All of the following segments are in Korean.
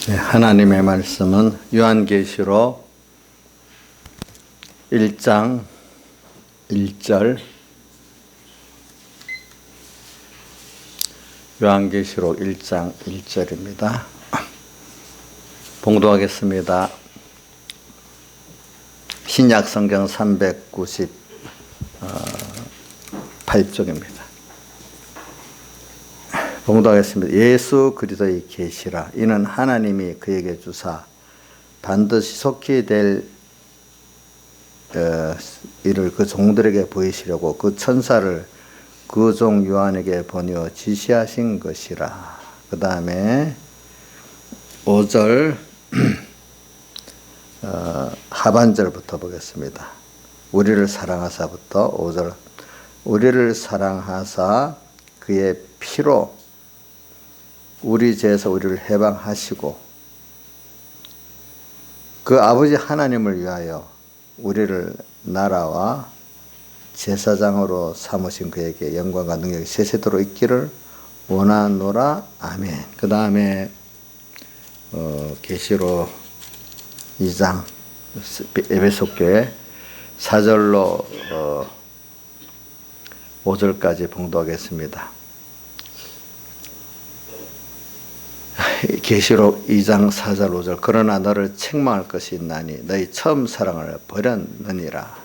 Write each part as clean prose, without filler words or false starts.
네, 하나님의 말씀은 요한계시록 1장 1절, 요한계시록 1장 1절입니다. 봉독하겠습니다. 신약성경 398쪽입니다. 봉독하겠습니다. 예수 그리스도의 계시라. 이는 하나님이 그에게 주사 반드시 속히 될 이를 그 종들에게 보이시려고 그 천사를 그 종 요한에게 보내어 지시하신 것이라. 그 다음에 5절 하반절부터 보겠습니다. 우리를 사랑하사부터 5절. 우리를 사랑하사 그의 피로 우리 죄에서 우리를 해방하시고 그 아버지 하나님을 위하여 우리를 나라와 제사장으로 삼으신 그에게 영광과 능력이 세세도록 있기를 원하노라. 아멘. 그 다음에 계시록 2장 에베소교회 4절로 5절까지 봉독하겠습니다. 계시록 2장 4절 5절. 그러나 너를 책망할 것이 있나니 너희 처음 사랑을 버렸느니라.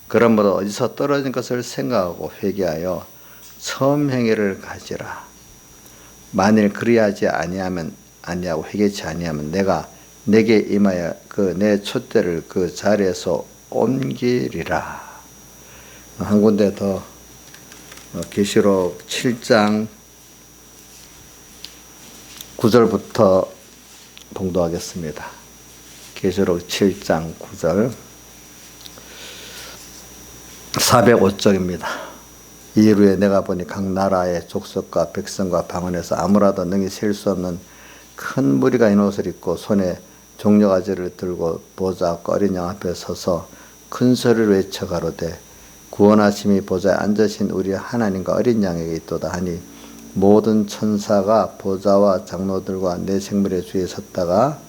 그러므로 어디서 떨어진 것을 생각하고 회개하여 처음 행위를 가지라. 만일 그리하지 아니하고 회개치 아니하면 내가 내게 임하여 그 내 촛대를 그 자리에서 옮기리라. 한 군데 더 계시록 7장 9절부터 봉독하겠습니다. 계시록 7장 9절 405쪽입니다. 이후에 내가 보니 각 나라의 족속과 백성과 방언에서 아무라도 능히 셀 수 없는 큰 무리가 흰 옷을 입고 손에 종려가지를 들고 보좌 어린 양 앞에 서서 큰 소리로 외쳐 가로되 구원하심이 보좌에 앉으신 우리 하나님과 어린 양에게 있도다 하니 모든 천사가 보좌와 장로들과 내 생물의 주위에 섰다가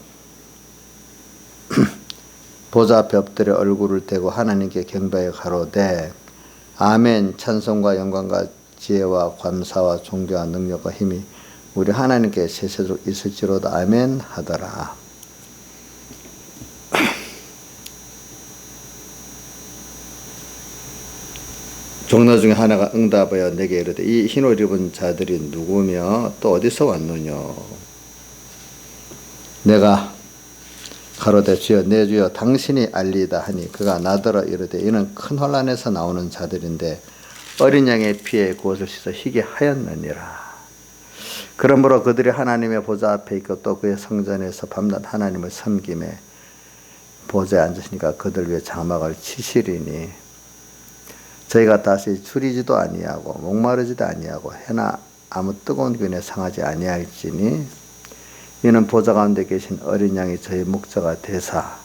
보좌 앞에 엎드려 얼굴을 대고 하나님께 경배하여 가로되 아멘. 찬송과 영광과 지혜와 감사와 존귀와 능력과 힘이 우리 하나님께 세세도록 있을지로다. 아멘 하더라. 종로 중에 하나가 응답하여 내게 이르되 이 흰옷 입은 자들이 누구며 또 어디서 왔느냐. 내가 가로되 주여 내 주여 당신이 알리이다 하니 그가 나더러 이르되 이는 큰 혼란에서 나오는 자들인데 어린 양의 피에 그것을 씻어 희게 하였느니라. 그러므로 그들이 하나님의 보좌 앞에 있고 또 그의 성전에서 밤낮 하나님을 섬김에 보좌에 앉으시니까 그들 위에 장막을 치시리니 저희가 다시 줄이지도 아니하고 목마르지도 아니하고 해나 아무 뜨거운 기운에 상하지 아니할지니 이는 보좌 가운데 계신 어린 양이 저희 목자가 되사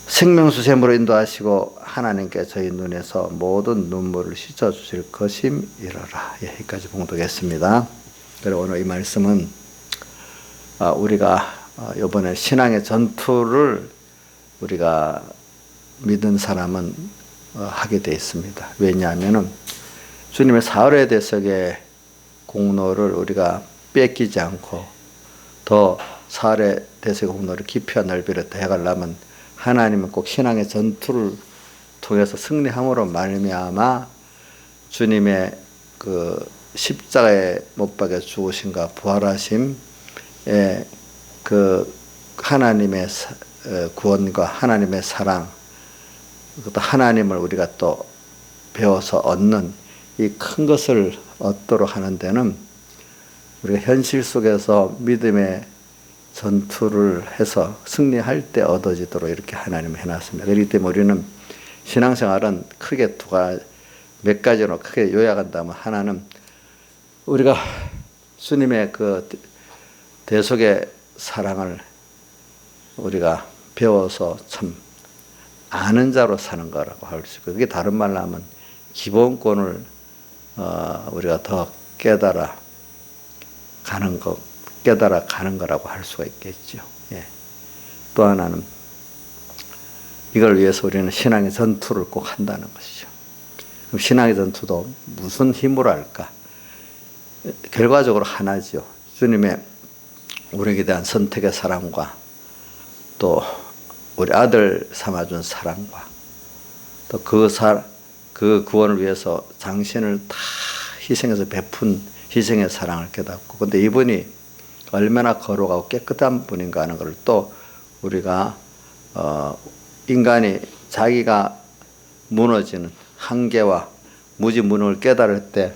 생명수샘으로 인도하시고 하나님께 저희 눈에서 모든 눈물을 씻어주실 것임이러라. 여기까지 봉독했습니다. 그리고 오늘 이 말씀은 우리가 이번에 신앙의 전투를 우리가 믿은 사람은 하게 되어 있습니다. 왜냐하면 주님의 사흘의 대속의 공로를 우리가 뺏기지 않고 더 사흘의 대속의 공로를 깊이와 넓이를 더해가려면 하나님은 꼭 신앙의 전투를 통해서 승리함으로 말미암아 주님의 그 십자가에 못 박혀 죽으심과 부활하심의 그 하나님의 구원과 하나님의 사랑, 또 하나님을 우리가 또 배워서 얻는 이 큰 것을 얻도록 하는 데는 우리가 현실 속에서 믿음의 전투를 해서 승리할 때 얻어지도록 이렇게 하나님이 해놨습니다. 그렇기 때문에 우리는 신앙생활은 크게 몇 가지로 크게 요약한다면 하나는 우리가 주님의 그 대속의 사랑을 우리가 배워서 참 아는 자로 사는 거라고 할 수 있고, 그게 다른 말로 하면 기본권을 우리가 더 깨달아 가는 것, 깨달아 가는 거라고 할 수가 있겠죠. 예. 또 하나는 이걸 위해서 우리는 신앙의 전투를 꼭 한다는 것이죠. 그럼 신앙의 전투도 무슨 힘으로 할까? 결과적으로 하나죠. 주님의 우리에게 대한 선택의 사랑과 또 우리 아들 삼아준 사랑과 또 그 구원을 위해서 당신을 다 희생해서 베푼 희생의 사랑을 깨닫고, 근데 이분이 얼마나 거룩하고 깨끗한 분인가 하는 것을 또 우리가 인간이 자기가 무너지는 한계와 무지무능을 깨달을 때,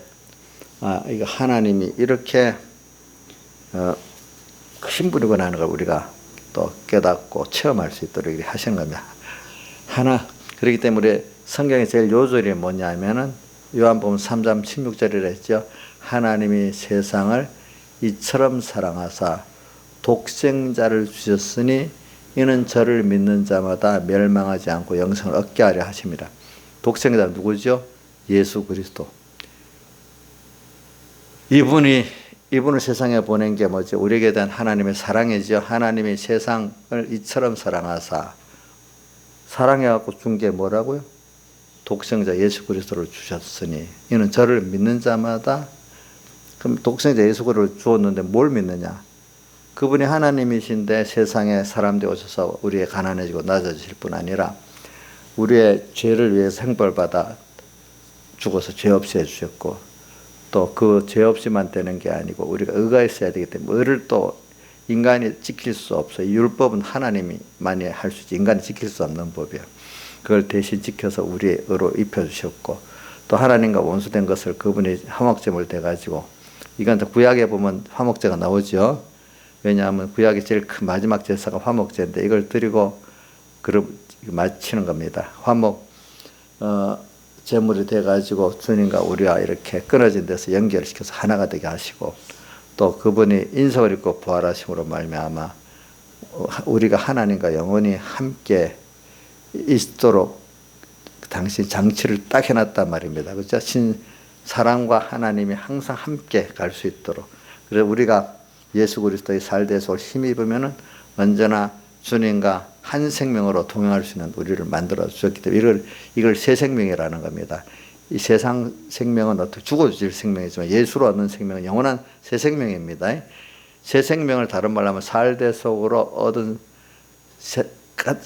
이거 하나님이 이렇게 크신 분이구나 하는 걸 우리가 또 깨닫고 체험할 수 있도록 이렇게 하시는 겁니다. 그렇기 때문에 성경의 제일 요절이 뭐냐면은 요한복음 3장 16절이라 했죠. 하나님이 세상을 이처럼 사랑하사 독생자를 주셨으니 이는 저를 믿는 자마다 멸망하지 않고 영생을 얻게 하려 하십니다. 독생자 누구죠? 예수 그리스도. 이분을 세상에 보낸 게 뭐죠? 우리에게 대한 하나님의 사랑이죠. 하나님이 세상을 이처럼 사랑하사, 사랑해갖고 준 게 뭐라고요? 독생자 예수 그리스도를 주셨으니 이는 저를 믿는 자마다. 그럼 독생자 예수 그리스도를 주었는데 뭘 믿느냐? 그분이 하나님이신데 세상에 사람들이 오셔서 우리의 가난해지고 낮아지실 뿐 아니라 우리의 죄를 위해서 형벌받아 죽어서 죄 없이 해주셨고, 또 그 죄 없이만 되는 게 아니고 우리가 의가 있어야 되기 때문에 의를 또 인간이 지킬 수 없어요. 율법은 하나님만이 할 수 있지 인간이 지킬 수 없는 법이에요. 그걸 대신 지켜서 우리의 의로 입혀주셨고, 또 하나님과 원수된 것을 그분이 화목제물 돼가지고, 이건 구약에 보면 화목제가 나오죠. 왜냐하면 구약의 제일 큰 마지막 제사가 화목제인데 이걸 드리고 그럼 마치는 겁니다. 화목 제물이 돼가지고 주님과 우리와 이렇게 끊어진 데서 연결시켜서 하나가 되게 하시고, 또 그분이 인석을 입고 부활하심으로 말미암아 우리가 하나님과 영원히 함께 있도록 당신 장치를 딱 해놨단 말입니다. 그렇죠? 사랑과 하나님이 항상 함께 갈 수 있도록. 그래서 우리가 예수 그리스도의 살대속을 힘입으면은 언제나 주님과 한 생명으로 동행할 수 있는 우리를 만들어 주셨기 때문에 이걸 새 생명이라는 겁니다. 이 세상 생명은 어떻게 죽어질 생명이지만 예수로 얻는 생명은 영원한 새 생명입니다. 새 생명을 다른 말로 하면 살대속으로 얻은,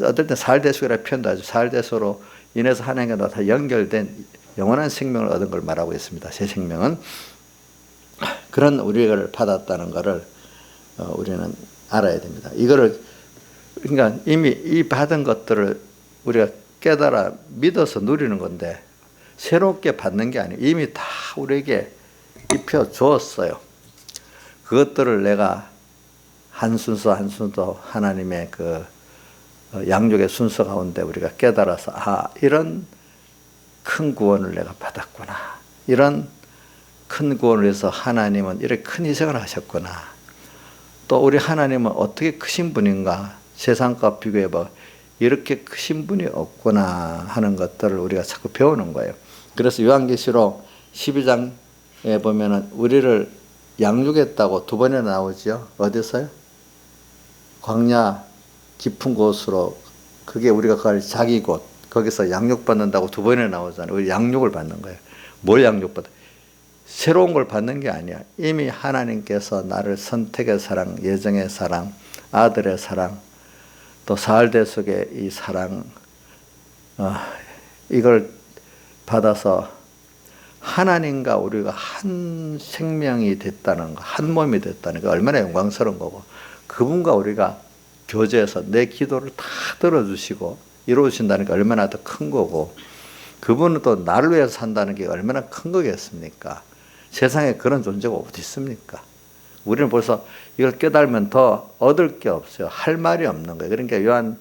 어떨 때 살대속이라고 표현도 하죠. 살대속으로 인해서 하나님과 다 연결된 영원한 생명을 얻은 걸 말하고 있습니다. 새 생명은. 그런 우리를 받았다는 것을 우리는 알아야 됩니다. 그러니까 이미 이 받은 것들을 우리가 깨달아 믿어서 누리는 건데 새롭게 받는 게 아니에요. 이미 다 우리에게 입혀 주었어요. 그것들을 내가 한 순서 한 순서 하나님의 그 양육의 순서 가운데 우리가 깨달아서 이런 큰 구원을 내가 받았구나. 이런 큰 구원을 위해서 하나님은 이렇게 큰 희생을 하셨구나. 또 우리 하나님은 어떻게 크신 분인가. 세상과 비교해봐. 이렇게 크신 분이 없구나 하는 것들을 우리가 자꾸 배우는 거예요. 그래서 요한계시록 12장에 보면은 우리를 양육했다고 2번이나 나오죠. 어디서요? 광야 깊은 곳으로, 그게 우리가 그걸 자기 곳, 거기서 양육받는다고 2번이나 나오잖아요. 우리 양육을 받는 거예요. 뭘 양육받아? 새로운 걸 받는 게 아니야. 이미 하나님께서 나를 선택의 사랑, 예정의 사랑, 아들의 사랑, 또 사흘대속의 이 사랑, 이걸 받아서 하나님과 우리가 한 생명이 됐다는 거, 한 몸이 됐다는 거 얼마나 영광스러운 거고, 그분과 우리가 교제해서 내 기도를 다 들어주시고 이루어주신다는 게 얼마나 더 큰 거고, 그분은 또 나를 위해서 산다는 게 얼마나 큰 거겠습니까? 세상에 그런 존재가 어디 있습니까? 우리는 벌써 이걸 깨달으면 더 얻을 게 없어요. 할 말이 없는 거예요. 그러니까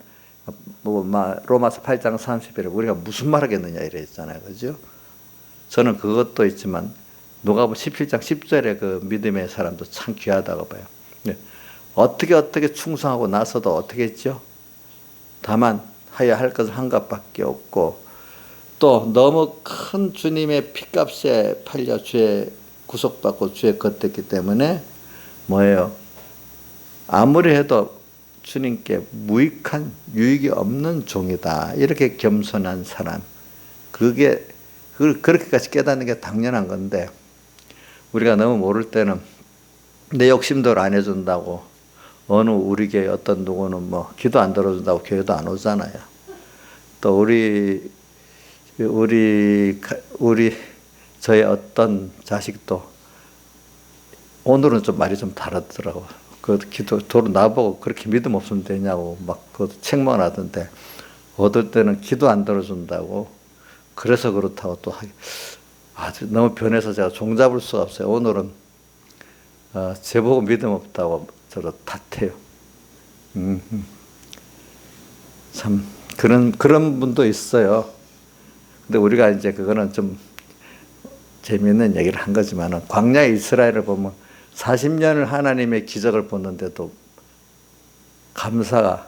로마서 8장 30절에 우리가 무슨 말 하겠느냐 이래 있잖아요. 그죠? 저는 그것도 있지만 누가복음 17장 10절에 그 믿음의 사람도 참 귀하다고 봐요. 네. 어떻게 충성하고 나서도 어떻게 했죠? 다만 하야 할 것은 한 것밖에 없고, 또 너무 큰 주님의 피값에 팔려 죄 구속받고 죄 걷었기 때문에 뭐예요? 아무리 해도 주님께 무익한 유익이 없는 종이다. 이렇게 겸손한 사람. 그걸 그렇게까지 깨닫는 게 당연한 건데, 우리가 너무 모를 때는 내 욕심대로 안 해준다고, 어느 우리 교회 어떤 누구는 뭐 기도 안 들어준다고 교회도 안 오잖아요. 또 저의 어떤 자식도 오늘은 좀 말이 좀 다르더라고. 그 도로 나보고 그렇게 믿음 없으면 되냐고 막 그 책망을 하던데, 어떨 때는 기도 안 들어준다고 그래서 그렇다고 또 아주 너무 변해서 제가 종잡을 수가 없어요. 오늘은 제보고 믿음 없다고 저를 탓해요. 참 그런 분도 있어요. 근데 우리가 이제 그거는 좀 재미있는 얘기를 한 거지만은, 광야 이스라엘을 보면 40년을 하나님의 기적을 보는데도 감사가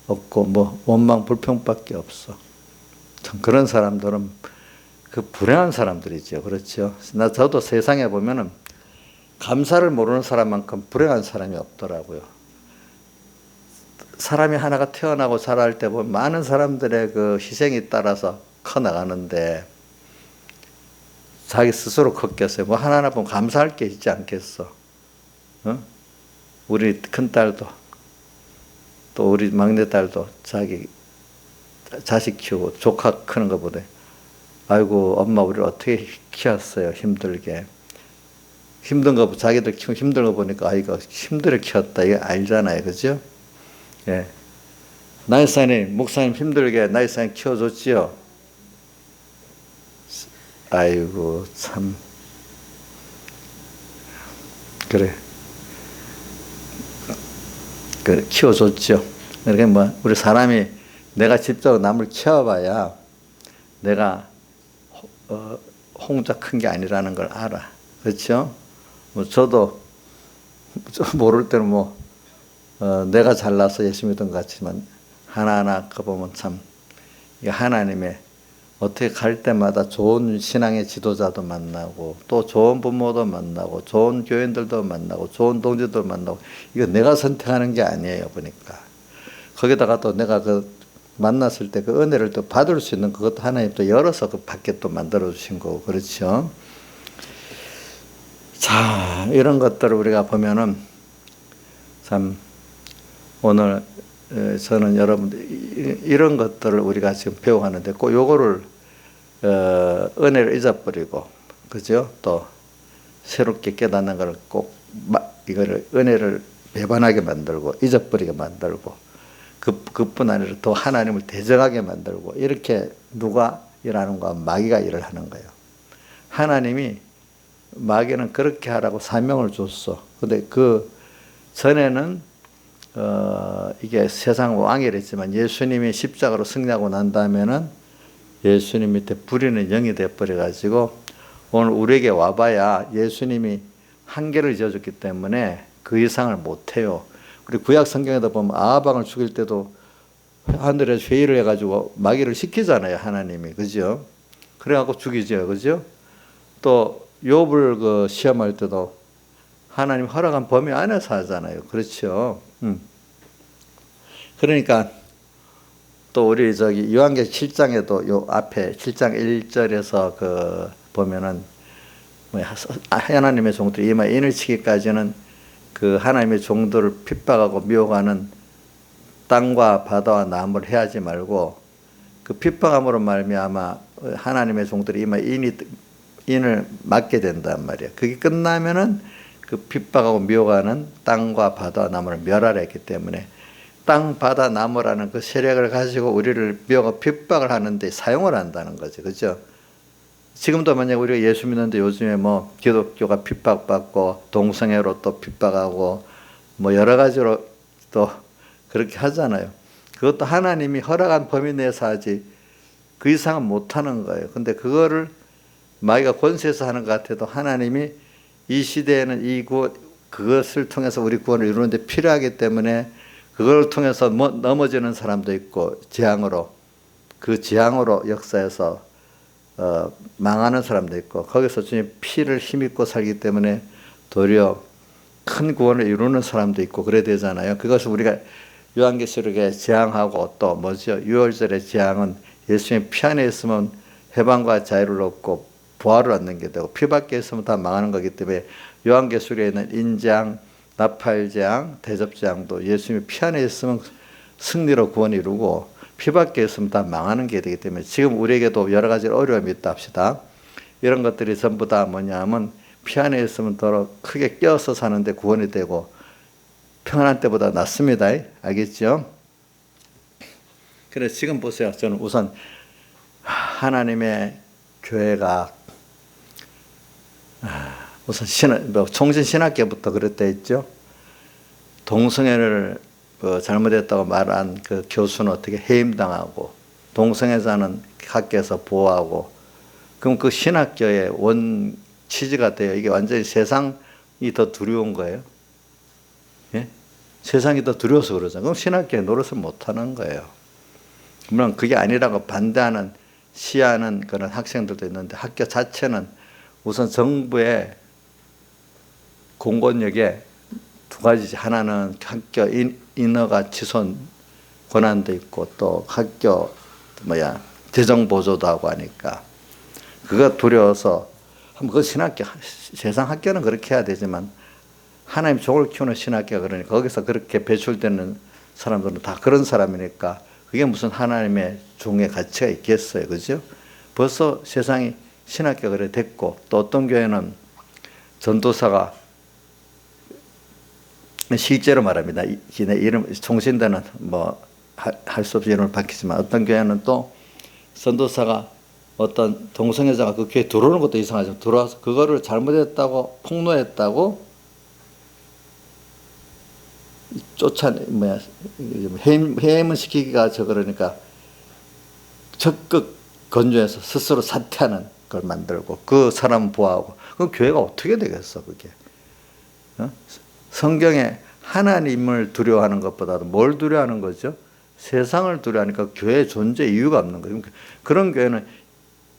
없고 뭐 원망 불평밖에 없어. 참 그런 사람들은 그 불행한 사람들이죠. 그렇죠. 저도 세상에 보면은 감사를 모르는 사람만큼 불행한 사람이 없더라고요. 사람이 하나가 태어나고 자랄 때 보면 많은 사람들의 그 희생이 따라서 커 나가는데, 자기 스스로 컸겠어요. 뭐 하나하나 보면 감사할 게 있지 않겠어. 우리 큰딸도 또 우리 막내딸도 자기 자식 키우고 조카 크는 것보다, 아이고 엄마 우리를 어떻게 키웠어요. 힘들게. 힘든 거, 자기들 키우고 힘든 거 보니까 아이가 힘들게 키웠다 이거 알잖아요. 그죠? 예. 나이사님, 목사님 힘들게 나이사님 키워줬지요? 아이고 참 그래 키워줬죠. 그러니까 뭐 우리 사람이 내가 직접 남을 키워봐야 내가 홍자 큰 게 아니라는 걸 알아. 그렇죠? 뭐 저도 모를 때는 뭐 내가 잘나서 예수 믿은 것 같지만 하나하나 그 보면 참 하나님의 어떻게 갈 때마다 좋은 신앙의 지도자도 만나고 또 좋은 부모도 만나고 좋은 교인들도 만나고 좋은 동지도 만나고, 이거 내가 선택하는 게 아니에요. 보니까 거기다가 또 내가 그 만났을 때 그 은혜를 또 받을 수 있는 그것도 하나님 또 열어서 그 밖에 또 만들어 주신 거고. 그렇죠. 자, 이런 것들을 우리가 보면은 참 오늘 저는 여러분들 이런 것들을 우리가 지금 배워가는데 꼭 요거를 은혜를 잊어버리고, 그죠? 또 새롭게 깨닫는 걸 꼭 이거를 은혜를 배반하게 만들고 잊어버리게 만들고, 그뿐 아니라 또 하나님을 대적하게 만들고, 이렇게 누가 일하는 거야? 마귀가 일을 하는 거예요. 하나님이 마귀는 그렇게 하라고 사명을 줬어. 근데 그 전에는 이게 세상 왕이랬지만 예수님이 십자가로 승리하고 난 다음에는 예수님 밑에 부리는 영이 되어버려가지고 오늘 우리에게 와봐야 예수님이 한계를 지어줬기 때문에 그 이상을 못해요. 우리 구약 성경에도 보면 아하방을 죽일 때도 하늘에서 회의를 해가지고 마귀를 시키잖아요. 하나님이. 그죠? 그래갖고 죽이죠. 그죠? 또 욥을 그 시험할 때도 하나님 허락한 범위 안에서 하잖아요. 그렇죠? 그러니까 또 우리 요한계시록 7장에도 요 앞에 7장 1절에서 그 보면은 하나님의 종들이 이마 인을 치기까지는 그 하나님의 종들을 핍박하고 미워하는 땅과 바다와 나무를 해하지 말고, 그 핍박함으로 말미암아 하나님의 종들이 이마 인을 맞게 된단 말이야. 그게 끝나면은 그 핍박하고 미워하는 땅과 바다와 나무를 멸하라 했기 때문에 땅, 바다, 나무라는 그 세력을 가지고 우리를 미워하고 핍박을 하는데 사용을 한다는 거죠. 그죠? 지금도 만약 우리가 예수 믿는데 요즘에 뭐 기독교가 핍박받고 동성애로 또 핍박하고 뭐 여러 가지로 또 그렇게 하잖아요. 그것도 하나님이 허락한 범위 내에서 하지 그 이상은 못하는 거예요. 근데 그거를 마귀가 권세에서 하는 것 같아도 하나님이 이 시대에는 그것을 통해서 우리 구원을 이루는 데 필요하기 때문에 그걸 통해서 넘어지는 사람도 있고 그 재앙으로 역사에서 망하는 사람도 있고, 거기서 주님 피를 힘입고 살기 때문에 도리어 큰 구원을 이루는 사람도 있고 그래야 되잖아요. 그것을 우리가 요한계시록에 재앙하고 또 뭐죠? 유월절의 재앙은 예수님의 피 안에 있으면 해방과 자유를 얻고 부활을 얻는 게 되고 피 밖에 있으면 다 망하는 거기 때문에 요한계시록에 있는 인재앙, 나팔재앙, 대접재앙도 예수님의 피 안에 있으면 승리로 구원을 이루고 피 밖에 있으면 다 망하는 게 되기 때문에 지금 우리에게도 여러 가지 어려움이 있다 합시다. 이런 것들이 전부 다 뭐냐면 피 안에 있으면 더 크게 껴서 사는데 구원이 되고 평안한 때보다 낫습니다. 알겠죠? 그래서 지금 보세요. 저는 우선 하나님의 교회가 우선 총신신학계부터 그랬다 했죠. 동성애를 잘못했다고 말한 그 교수는 어떻게 해임당하고 동성애자는 학교에서 보호하고 그럼 그 신학교의 원 취지가 돼요. 이게 완전히 세상이 더 두려운 거예요. 예? 세상이 더 두려워서 그러잖아요. 그럼 신학교에 노릇을 못하는 거예요. 물론 그게 아니라고 반대하는 시하는 그런 학생들도 있는데 학교 자체는 우선 정부의 공권력에 두 가지지. 하나는 학교 인허가 취소 권한도 있고 또 학교 재정 보조도 하고 하니까 그거 두려워서 그 신학교 세상 학교는 그렇게 해야 되지만 하나님 종을 키우는 신학교가 그러니까 거기서 그렇게 배출되는 사람들은 다 그런 사람이니까 그게 무슨 하나님의 종의 가치가 있겠어요. 그죠? 벌써 세상이 신학교가 그래 됐고 또 어떤 교회는 전도사가 실제로 말합니다. 이름 총신대는 뭐 할 수 없이 이름을 밝히지만 어떤 교회는 또 전도사가 어떤 동성애자가 그 교회에 들어오는 것도 이상하지만 들어와서 그거를 잘못했다고 폭로했다고 해임을 시키기가 그러니까 적극 건조해서 스스로 사퇴하는 걸 만들고 그 사람 보호하고 그 교회가 어떻게 되겠어 그게. 성경에 하나님을 두려워하는 것보다도 뭘 두려워하는 거죠? 세상을 두려워하니까 교회의 존재 이유가 없는 거예요. 그런 교회는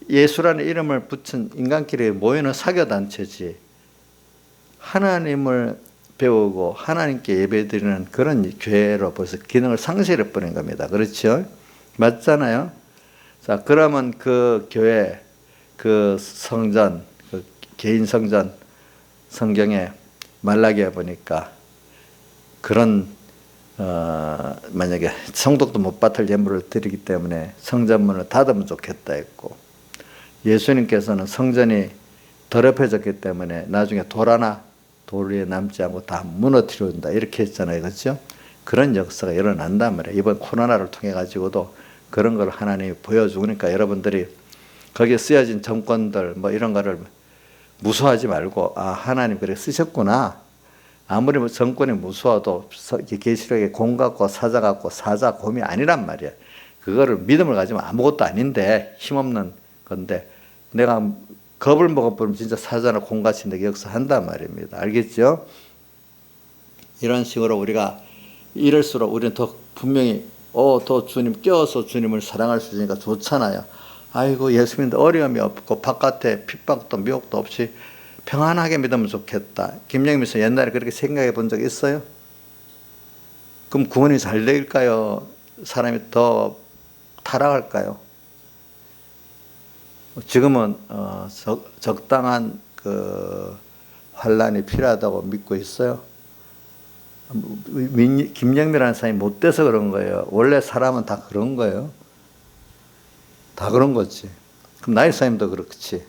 예수라는 이름을 붙인 인간끼리 모이는 사교단체지 하나님을 배우고 하나님께 예배드리는 그런 교회로 벌써 기능을 상실해버린 겁니다. 그렇죠? 맞잖아요? 자, 그러면 그 교회, 그 성전, 그 개인 성전 성경에 말라기에 보니까 그런 만약에 성도도 못 받을 예물을 드리기 때문에 성전문을 닫으면 좋겠다 했고 예수님께서는 성전이 더럽혀졌기 때문에 나중에 돌 하나 돌 위에 남지 않고 다 무너뜨린다 이렇게 했잖아요. 그렇죠? 그런 역사가 일어난단 말이에요. 이번 코로나를 통해 가지고도 그런 걸 하나님이 보여주니까 여러분들이 거기에 쓰여진 정권들 뭐 이런 거를 무서워하지 말고 아 하나님 그래 쓰셨구나. 아무리 정권이 무서워도 계시록에 공 같고 사자 같고 사자 곰이 아니란 말이야. 그거를 믿음을 가지면 아무것도 아닌데 힘없는 건데 내가 겁을 먹어버리면 진짜 사자나 곰같이 내게 역사한단 말입니다. 알겠죠? 이런 식으로 우리가 이럴수록 우리는 더 분명히 더 주님 껴서 주님을 사랑할 수 있으니까 좋잖아요. 아이고 예수 믿는데 어려움이 없고 바깥에 핍박도 미혹도 없이 평안하게 믿으면 좋겠다. 김영민 씨 옛날에 그렇게 생각해 본 적 있어요? 그럼 구원이 잘 될까요? 사람이 더 타락할까요? 지금은 적당한 그 환란이 필요하다고 믿고 있어요. 김영민이라는 사람이 못 돼서 그런 거예요. 원래 사람은 다 그런 거예요. 다 그런 거지. 그럼 나이 사님도 그렇지.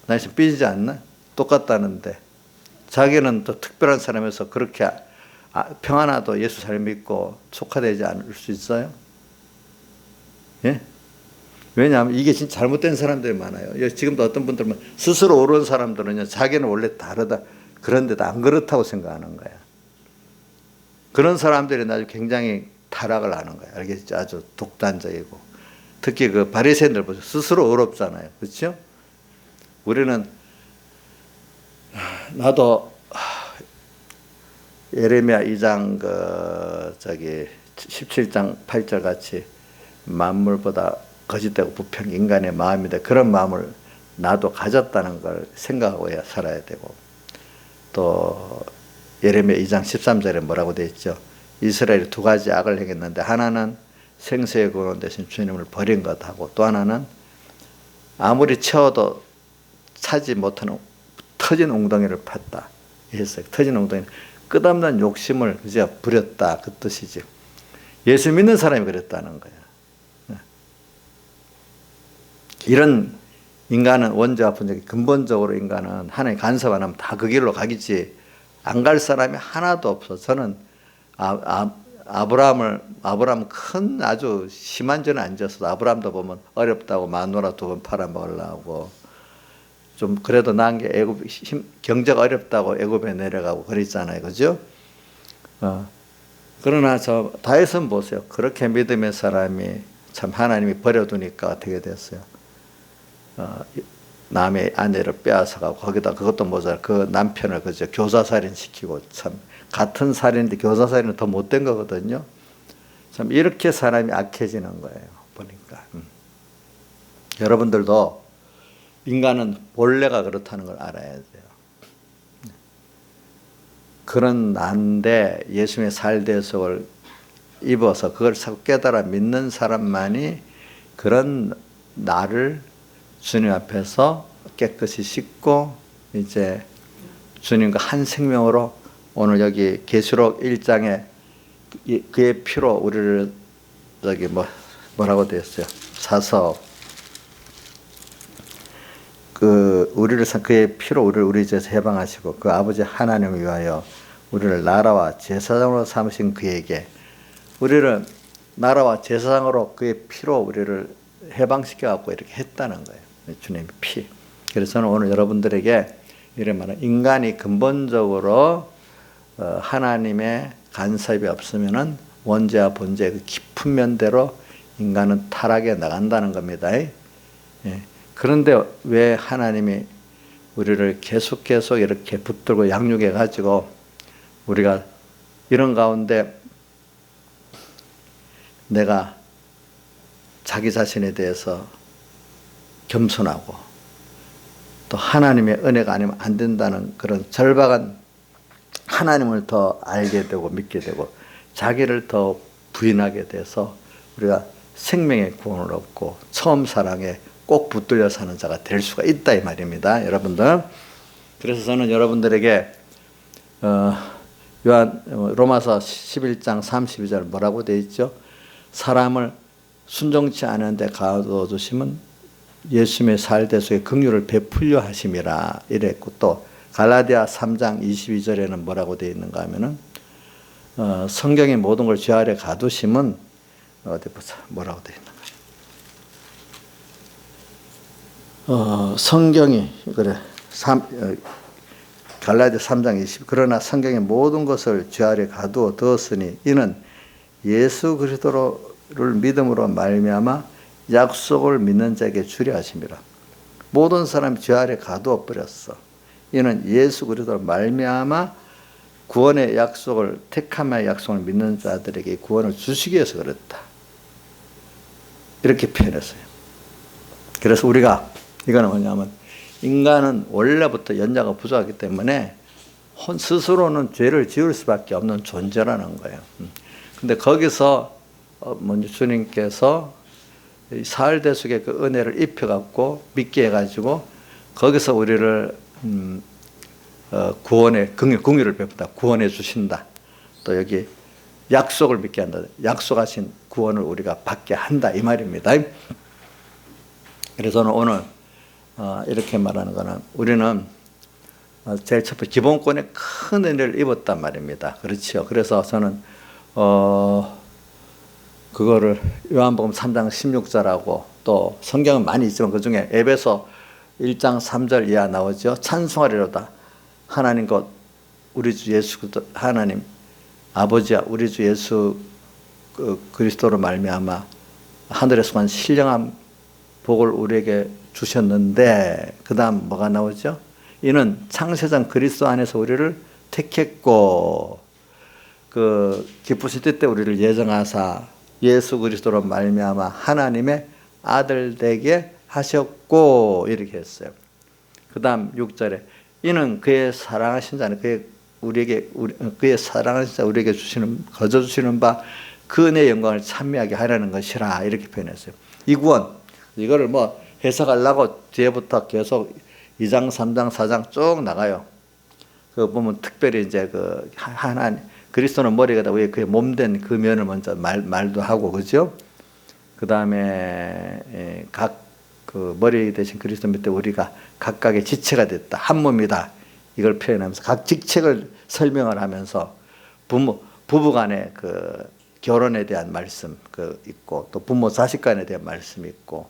나이 사 삐지지 않나? 똑같다는데 자기는 또 특별한 사람에서 그렇게 평안하도 예수 잘 믿고 속화되지 않을 수 있어요? 예? 왜냐하면 이게 진짜 잘못된 사람들이 많아요. 지금도 어떤 분들은 스스로 옳은 사람들은요, 자기는 원래 다르다. 그런데도 안 그렇다고 생각하는 거야. 그런 사람들이 나중에 굉장히 타락을 하는 거야. 알겠죠? 아주 독단적이고. 특히 그 바리새인들 보세요. 스스로 어렵잖아요. 그렇죠? 우리는 나도 예레미야 2장 17장 8절 같이 만물보다 거짓되고 부평 인간의 마음인데 그런 마음을 나도 가졌다는 걸 생각하고 살아야 되고 또 예레미야 2장 13절에 뭐라고 되어 있죠? 이스라엘이 두 가지 악을 행했는데 하나는 생수의 근원 대신 주님을 버린 것하고 또 하나는 아무리 채워도 차지 못하는 터진 웅덩이를 팠다 했어요. 터진 웅덩이 끝없는 욕심을 그저 부렸다 그 뜻이지. 예수 믿는 사람이 그랬다는 거야. 이런 인간은 원죄와 분쟁이 근본적으로 인간은 하나님 간섭 안 하면 다 그 길로 가겠지. 안 갈 사람이 하나도 없어. 저는 아브라함 큰 아주 심한 죄는 안 지었어도 아브라함도 보면 어렵다고 마누라 2번 팔아먹으려고 좀 그래도 나은 게 애굽 경제가 어렵다고 애굽에 내려가고 그랬잖아요, 그죠? 그러나 저 다윗은 보세요. 그렇게 믿음의 사람이 참 하나님이 버려두니까 어떻게 됐어요? 남의 아내를 빼앗아가고 거기다 그것도 모자라 그 남편을 그저 교사살인 시키고 참 같은 살인인데 교사살인은 더 못된 거거든요. 참 이렇게 사람이 악해지는 거예요. 보니까 여러분들도 인간은 본래가 그렇다는 걸 알아야 돼요. 그런 난데 예수님의 살대속을 입어서 그걸 깨달아 믿는 사람만이 그런 나를 주님 앞에서 깨끗이 씻고 이제 주님과 한 생명으로 오늘 여기 계시록 1장에 그의 피로 우리를 저기 뭐라고 되었어요? 사서 우리를 그의 피로 우리 죄에서 해방하시고 그 아버지 하나님을 위하여 우리를 나라와 제사장으로 삼으신 그에게 우리를 나라와 제사장으로 그의 피로 우리를 해방시켜 갖고 이렇게 했다는 거예요. 주님의 피. 그래서 저는 오늘 여러분들에게 이런 말은 인간이 근본적으로 하나님의 간섭이 없으면은 원죄와 본죄의 그 깊은 면대로 인간은 타락해 나간다는 겁니다. 예. 그런데 왜 하나님이 우리를 계속 이렇게 붙들고 양육해 가지고 우리가 이런 가운데 내가 자기 자신에 대해서 겸손하고 또 하나님의 은혜가 아니면 안 된다는 그런 절박한 하나님을 더 알게 되고 믿게 되고 자기를 더 부인하게 돼서 우리가 생명의 구원을 얻고 처음 사랑에 꼭 붙들려 사는 자가 될 수가 있다 이 말입니다. 여러분들. 그래서 저는 여러분들에게 로마서 11장 32절 뭐라고 되어 있죠? 사람을 순종치 않은데 가둬두시면 예수님의 살대속에 긍휼을 베풀려 하심이라 이랬고 또 갈라디아 3장 22절에는 뭐라고 되어 있는가 하면은 성경의 모든 걸 죄 아래 가두심은 어디 보자 뭐라고 되어 있는가? 성경이 그래 갈라디아 3장 20 그러나 성경의 모든 것을 죄 아래 가두어 두었으니 이는 예수 그리스도를 믿음으로 말미암아 약속을 믿는 자에게 주려 하심이라. 모든 사람이 죄 아래 가두어 버렸어. 이는 예수 그리스도로 말미암아 구원의 약속을 택함의 약속을 믿는 자들에게 구원을 주시기 위해서 그렇다. 이렇게 표현했어요. 그래서 우리가 이거는 뭐냐면 인간은 원래부터 연약하고 부족하기 때문에 스스로는 죄를 지을 수밖에 없는 존재라는 거예요. 근데 거기서 먼저 주님께서 사흘대속의 그 은혜를 입혀갖고 믿게 해가지고 거기서 우리를 구원의 긍휼을 베푼다. 구원해 주신다. 또 여기 약속을 믿게 한다. 약속하신 구원을 우리가 받게 한다 이 말입니다. 그래서 오늘 이렇게 말하는 거는 우리는 제일 첫 번째 기본권에 큰 은혜를 입었단 말입니다. 그렇죠. 그래서 저는 그거를 요한복음 3장 16절하고 또 성경은 많이 있지만 그중에 에베소 1장 3절 이하 나오죠. 찬송하리로다 하나님 곧 우리 주 예수 하나님 아버지야 우리 주 예수 그리스도로 말미암아 하늘에서만 신령한 복을 우리에게 주셨는데 그 다음 뭐가 나오죠? 이는 창세전 그리스도 안에서 우리를 택했고 그 기쁘실 때 우리를 예정하사 예수 그리스도로 말미암아 하나님의 아들 되게 하셨고 이렇게 했어요. 그 다음 6절에 이는 그의 사랑하신 자는 그의 사랑하신 자 우리에게 거저 주시는 바 그 은혜의 영광을 찬미하게 하려는 것이라 이렇게 표현했어요. 이 구원 이거를 뭐 해석하려고 뒤에부터 계속 2장, 3장, 4장 쭉 나가요. 그 보면 특별히 이제 그 하나님 그리스도는 머리가 다 위에 그의 몸된 그 면을 먼저 말도 하고 그죠? 그 다음에 각 그 머리 대신 그리스도 밑에 우리가 각각의 지체가 됐다. 한 몸이다. 이걸 표현하면서 각 직책을 설명을 하면서 부부간의 그 결혼에 대한 말씀 그 있고 또 부모 자식 간에 대한 말씀이 있고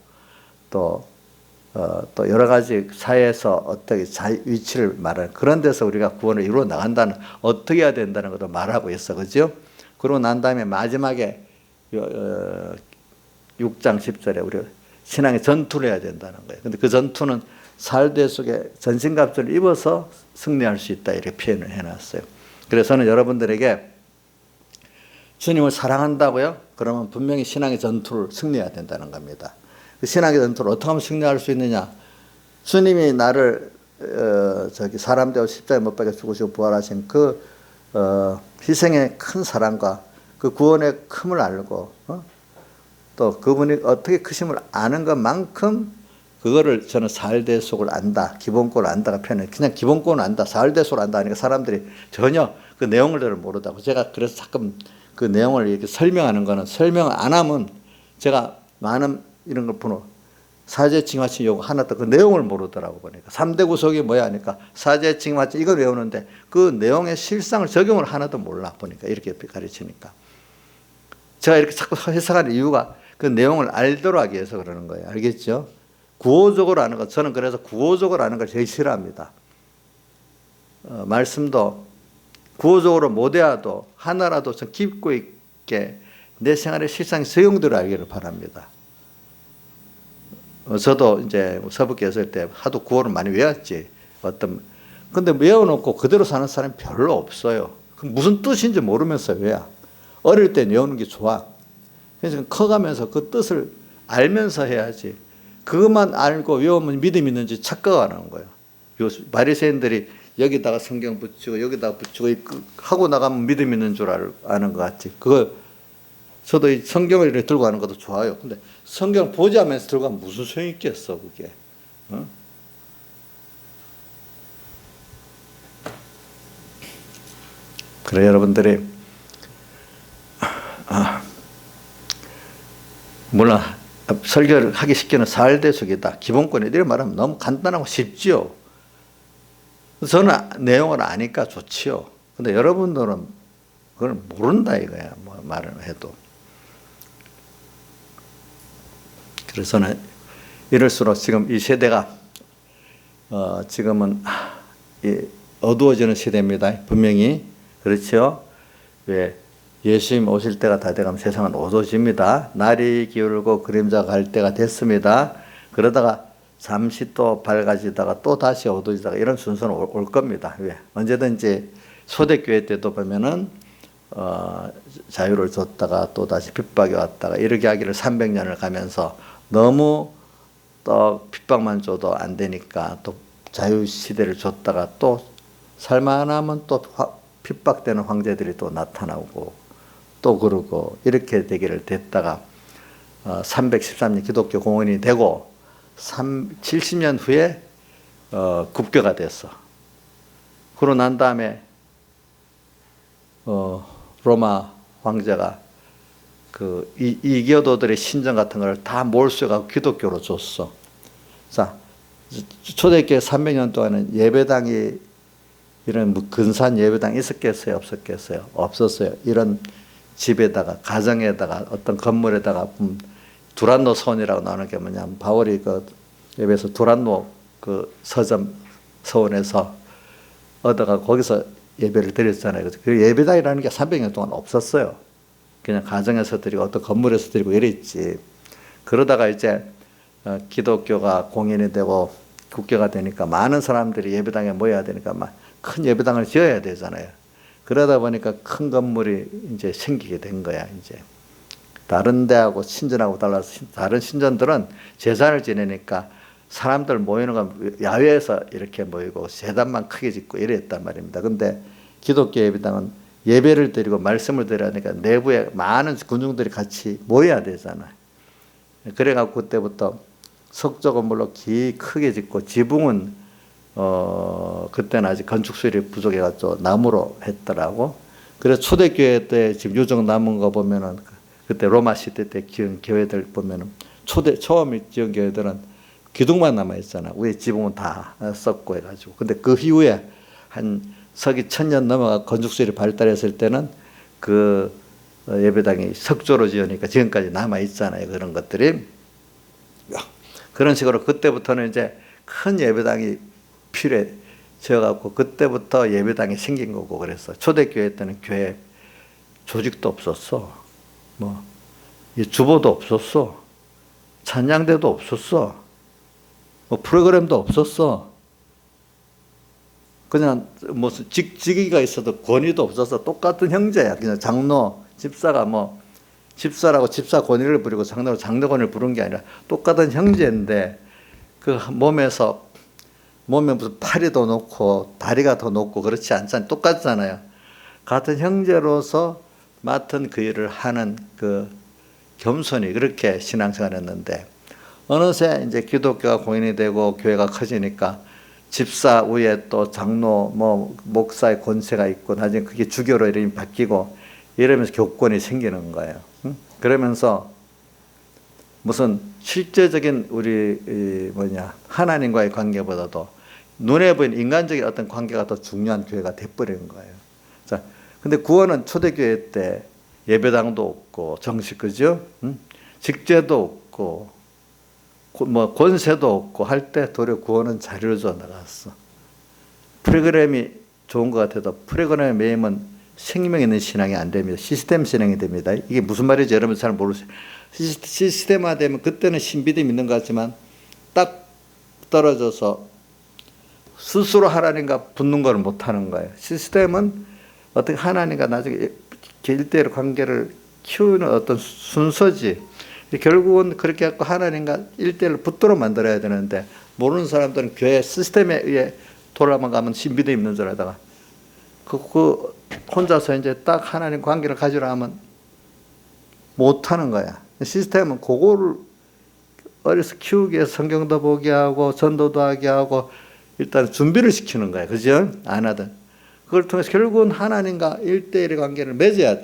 또 여러 가지 사회에서 어떻게 위치를 말하는 그런 데서 우리가 구원을 이루어 나간다는 어떻게 해야 된다는 것도 말하고 있어. 그죠? 그러고 난 다음에 마지막에 6장 10절에 우리가 신앙의 전투를 해야 된다는 거예요. 근데 그 전투는 살대 속에 전신갑주를 입어서 승리할 수 있다 이렇게 표현을 해놨어요. 그래서 저는 여러분들에게 주님을 사랑한다고요? 그러면 분명히 신앙의 전투를 승리해야 된다는 겁니다. 그 신앙의 전투를 어떻게 하면 승리할 수 있느냐? 주님이 나를 사람 되어 십자가에 못 박혀 죽으시고 부활하신 그 희생의 큰 사랑과 그 구원의 큼을 알고 또 그분이 어떻게 크심을 아는 것만큼 그거를 저는 사흘대속을 안다, 기본권을 안다가 표현해요. 그냥 기본권을 안다, 사흘대속을 안다 하니까 사람들이 전혀 그 내용을 모르다고. 제가 그래서 가끔 그 내용을 이렇게 설명하는 거는 설명 안 하면 제가 많은 이런 걸 보는 사제 칭화칭 요구 하나 또 그 내용을 모르더라고 보니까 3대 구속이 뭐야 하니까 사제 칭화칭 이걸 외우는데 그 내용의 실상을 적용을 하나도 몰라 보니까 이렇게 가르치니까 제가 이렇게 자꾸 해석하는 이유가 그 내용을 알도록 하기 위해서 그러는 거예요. 알겠죠? 구호적으로 하는 것 저는 그래서 구호적으로 하는 걸 제일 싫어합니다. 말씀도 구호적으로 못해도 하나라도 좀 깊고 있게 내 생활의 실상 적용대로 알기를 바랍니다. 저도 이제 서북에 있을 때 하도 구호를 많이 외웠지. 근데 외워놓고 그대로 사는 사람이 별로 없어요. 그럼 무슨 뜻인지 모르면서 외워. 어릴 때 외우는 게 좋아. 그래서 커가면서 그 뜻을 알면서 해야지. 그것만 알고 외우면 믿음이 있는지 착각하는 거예요. 바리새인들이 여기다가 성경 붙이고 여기다가 붙이고 하고 나가면 믿음이 있는 줄 아는 것 같지. 저도 이 성경을 이렇게 들고 가는 것도 좋아요. 근데 성경 보지 않으면서 들고 가면 무슨 소용이 있겠어, 그게. 그래, 여러분들이, 물론, 설교를 하기 쉽게는 사흘대속이다. 기본권이 이렇게 말하면 너무 간단하고 쉽지요. 저는 내용을 아니까 좋지요. 근데 여러분들은 그걸 모른다 이거야. 뭐 말을 해도. 그래서는 이럴수록 지금 이 세대가 지금은 어두워지는 시대입니다. 분명히 그렇죠. 왜 예수님 오실 때가 다 돼가면 세상은 어두워집니다. 날이 기울고 그림자 갈 때가 됐습니다. 그러다가 잠시 또 밝아지다가 또 다시 어두워지다가 이런 순서는 올 겁니다. 왜? 언제든지 초대교회 때도 보면은 자유를 줬다가 또 다시 핍박이 왔다가 이렇게 하기를 300년을 가면서 너무 또 핍박만 줘도 안 되니까 또 자유시대를 줬다가 또 살만하면 또 핍박되는 황제들이 또 나타나고 또 그러고 이렇게 되기를 됐다가 313년 기독교 공원이 되고 70년 후에 국교가 됐어. 그러고 난 다음에 로마 황제가 그 이교도들의 신전 같은 걸 다 몰수해가지고 기독교로 줬어. 자, 초대교회 300년 동안은 예배당이 이런 뭐 근사한 예배당 있었겠어요? 없었겠어요? 없었어요. 이런 집에다가 가정에다가 어떤 건물에다가 두란노 서원이라고 나오는 게 뭐냐면 바울이 그 예배에서 두란노 그 서점 서원에서 얻어가 거기서 예배를 드렸잖아요. 그 예배당이라는 게 300년 동안 없었어요. 그냥 가정에서 드리고 어떤 건물에서 드리고 이랬지. 그러다가 이제 기독교가 공인이 되고 국교가 되니까 많은 사람들이 예배당에 모여야 되니까 막 큰 예배당을 지어야 되잖아요. 그러다 보니까 큰 건물이 이제 생기게 된 거야. 이제 다른 데하고 신전하고 달라서 다른 신전들은 제사를 지내니까 사람들 모이는 건 야외에서 이렇게 모이고 제단만 크게 짓고 이랬단 말입니다. 근데 기독교 예배당은 예배를 드리고 말씀을 드려야 하니까 내부에 많은 군중들이 같이 모여야 되잖아요. 그래갖고 그때부터 석조 건물로 크게 짓고 지붕은 그때는 아직 건축 수율이 부족해가지고 나무로 했더라고. 그래서 초대교회 때 지금 유적 남은 거 보면은 그때 로마 시대 때 지은 교회들 보면은 처음 지은 교회들은 기둥만 남아 있잖아. 위에 지붕은 다 썩고 해가지고. 근데 그 이후에 한 서기 1000년 넘어가 건축 수율이 발달했을 때는 그 예배당이 석조로 지으니까 지금까지 남아 있잖아요. 그런 것들이. 그런 식으로 그때부터는 이제 큰 예배당이 필요해져갖고 그때부터 예배당이 생긴 거고 그랬어. 초대교회 때는 교회 조직도 없었어. 뭐 주보도 없었어. 찬양대도 없었어. 뭐 프로그램도 없었어. 그냥 무슨 직위가 있어도 권위도 없어서 똑같은 형제야. 그냥 장로, 집사가 뭐 집사라고 집사 권위를 부리고 장로로 장로 권위를 부른 게 아니라 똑같은 형제인데 그 몸에 무슨 팔이 더 높고 다리가 더 높고 그렇지 않잖아요. 똑같잖아요. 같은 형제로서 맡은 그 일을 하는 그 겸손히 그렇게 신앙생활했는데 어느새 이제 기독교가 공인이 되고 교회가 커지니까 집사 위에 또 장로 뭐 목사의 권세가 있고 나중에 그게 주교로 이름이 바뀌고 이러면서 교권이 생기는 거예요. 그러면서 무슨 실제적인 우리 하나님과의 관계보다도 눈에 보이는 인간적인 어떤 관계가 더 중요한 교회가 돼버리는 거예요. 자, 근데 구원은 초대교회 때 예배당도 없고 정식 그죠? 직제도 없고 뭐 권세도 없고 할 때 도리어 구원은 잘 이루어져 나갔어. 프로그램이 좋은 것 같아도 프로그램에 매이면 생명 있는 신앙이 안 됩니다. 시스템 신앙이 됩니다. 이게 무슨 말인지 여러분 잘 모르세요. 시스템화되면 그때는 신비도 믿는 것 같지만 딱 떨어져서 스스로 하나님과 붙는 걸 못하는 거예요. 시스템은 어떻게 하나님과 나중에 일대일 관계를 키우는 어떤 순서지. 결국은 그렇게 해서 하나님과 일대일로 붙도록 만들어야 되는데 모르는 사람들은 교회 시스템에 의해 돌아만 가면 신비도 있는 줄 알다가 그 혼자서 이제 딱 하나님 관계를 가지려 하면 못하는 거야. 시스템은 그거를 어려서 키우기 위해서 성경도 보게 하고 전도도 하게 하고 일단 준비를 시키는 거야. 그죠? 안 하든. 그걸 통해서 결국은 하나님과 1대1의 관계를 맺어야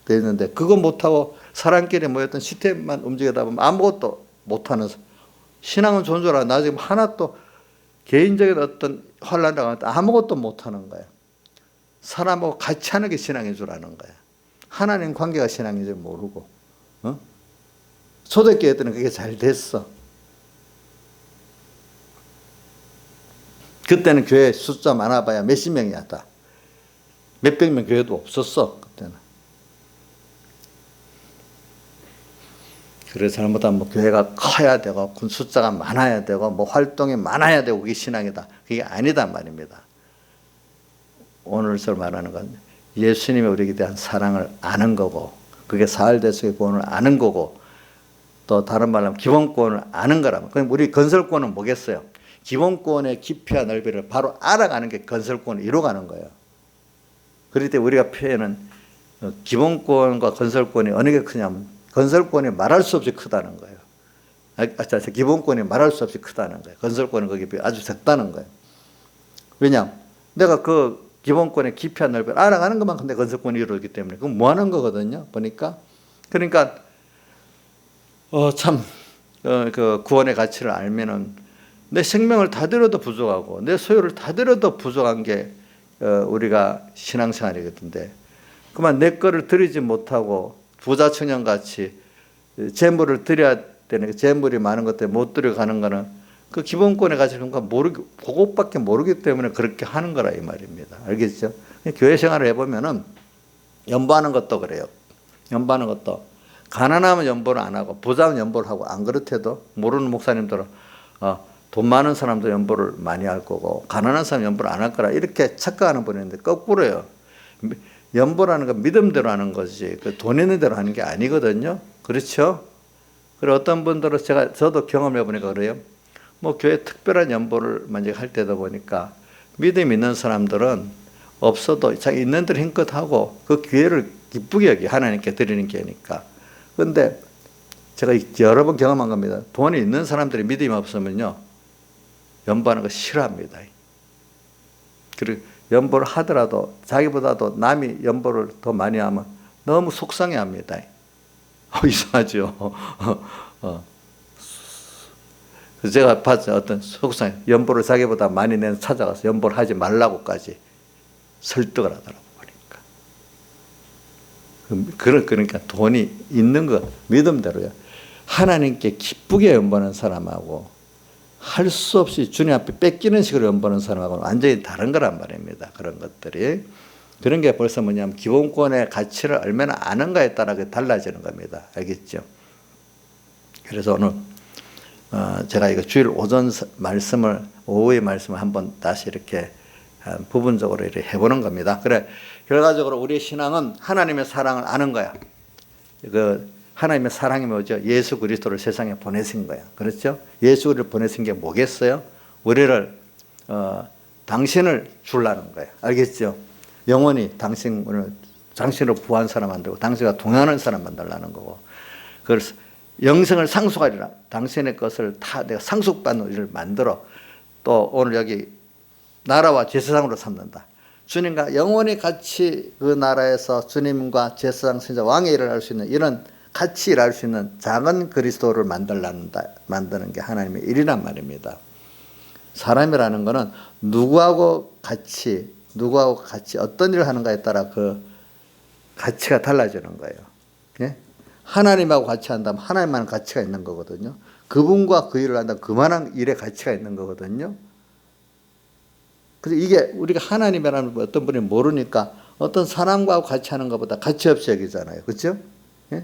되는데 그거 못하고 사람끼리 모였던 시스템만 움직이다 보면 아무것도 못하는 신앙은 좋은 줄 알아. 나중에 하나 또 개인적인 어떤 환란을 당할 때 아무것도 못하는 거야. 사람하고 같이 하는 게 신앙인 줄 아는 거야. 하나님 관계가 신앙인 줄 모르고. 초대교회 때는 그게 잘 됐어. 그때는 교회 숫자 많아봐야 몇십 명이었다. 몇백 명 교회도 없었어. 그때는. 그래서 잘못하면 뭐 교회가 커야 되고 군 숫자가 많아야 되고 뭐 활동이 많아야 되고 그게 신앙이다. 그게 아니단 말입니다. 오늘서 말하는 건 예수님이 우리에게 대한 사랑을 아는 거고 그게 사흘대속의 구원을 아는 거고 또 다른 말로 하면 기본권을 아는 거라면 그럼 우리 건설권은 뭐겠어요? 기본권의 깊이와 넓이를 바로 알아가는 게 건설권을 이루어가는 거예요. 그럴 때 우리가 표현은 기본권과 건설권이 어느 게 크냐면 건설권이 말할 수 없이 크다는 거예요. 기본권이 말할 수 없이 크다는 거예요. 건설권은 거기에 비해 아주 작다는 거예요. 왜냐? 내가 그 기본권의 깊이와 넓이를 알아가는 것만큼 내 건설권이 이루어지기 때문에 그건 뭐 하는 거거든요. 보니까. 그러니까 그 구원의 가치를 알면은 내 생명을 다 들여도 부족하고 내 소유를 다 들여도 부족한 게 우리가 신앙생활이거든요. 그만 내 거를 드리지 못하고 부자청년같이 재물을 드려야 되는 재물이 많은 것 때문에 못 들여가는 거는 그 기본권의 가치를 그것밖에 모르기 때문에 그렇게 하는 거라 이 말입니다. 알겠죠? 교회 생활을 해보면은 연보하는 것도 그래요. 연보하는 것도 가난하면 연보를 안 하고 부자면 연보를 하고 안 그렇대도 모르는 목사님들은 돈 많은 사람도 연보를 많이 할 거고 가난한 사람 연보를 안 할 거라 이렇게 착각하는 분이 있는데 거꾸로요. 연보라는 건 믿음대로 하는 거지 돈 있는 대로 하는 게 아니거든요. 그렇죠? 그리고 어떤 분들은 저도 경험해 보니까 그래요. 뭐 교회 특별한 연보를 만약에 할 때다 보니까 믿음 있는 사람들은 없어도 자기 있는 대로 힘껏 하고 그 기회를 기쁘게 여기 하나님께 드리는 기회니까. 그런데 제가 여러 번 경험한 겁니다. 돈이 있는 사람들이 믿음이 없으면요, 연보하는 거 싫어합니다. 그리고 연보를 하더라도 자기보다도 남이 연보를 더 많이 하면 너무 속상해합니다. 이상하죠. 그래서 제가 봤어요. 어떤 속상해. 연보를 자기보다 많이 낸 찾아가서 연보를 하지 말라고까지 설득을 하더라고 보니까. 그러니까 돈이 있는 거 믿음대로요. 하나님께 기쁘게 연보하는 사람하고 할 수 없이 주님 앞에 뺏기는 식으로 연보하는 사람하고는 완전히 다른 거란 말입니다. 그런 것들이. 그런 게 벌써 뭐냐면 기본권의 가치를 얼마나 아는가에 따라 달라지는 겁니다. 알겠죠? 그래서 오늘 제가 이거 주일 오전 말씀을, 오후의 말씀을 한번 다시 이렇게 부분적으로 이렇게 해보는 겁니다. 그래, 결과적으로 우리의 신앙은 하나님의 사랑을 아는 거야. 하나님의 사랑이 뭐죠? 예수 그리스도를 세상에 보내신 거야. 그렇죠? 예수를 보내신 게 뭐겠어요? 우리를, 당신을 주려는 거야. 알겠죠? 영원히 당신으로 부한 사람 만들고, 당신과 동행하는 사람 만들라는 거고. 그래서 영생을 상속하리라. 당신의 것을 다 내가 상속받는 우리를 만들어 또 오늘 여기 나라와 제사장으로 삼는다. 주님과 영원히 같이 그 나라에서 주님과 제사장, 선지자, 왕의 일을 할 수 있는 이런 같이 일할 수 있는 작은 그리스도를 만드는 게 하나님의 일이란 말입니다. 사람이라는 것은 누구하고 같이 어떤 일을 하는가에 따라 그 가치가 달라지는 거예요. 예? 하나님하고 같이 한다면 하나님만한 가치가 있는 거거든요. 그분과 그 일을 한다면 그만한 일의 가치가 있는 거거든요. 그래서 이게 우리가 하나님이라는 어떤 분이 모르니까 어떤 사람과 같이 하는 것보다 가치 없이 여기잖아요. 그렇죠? 예?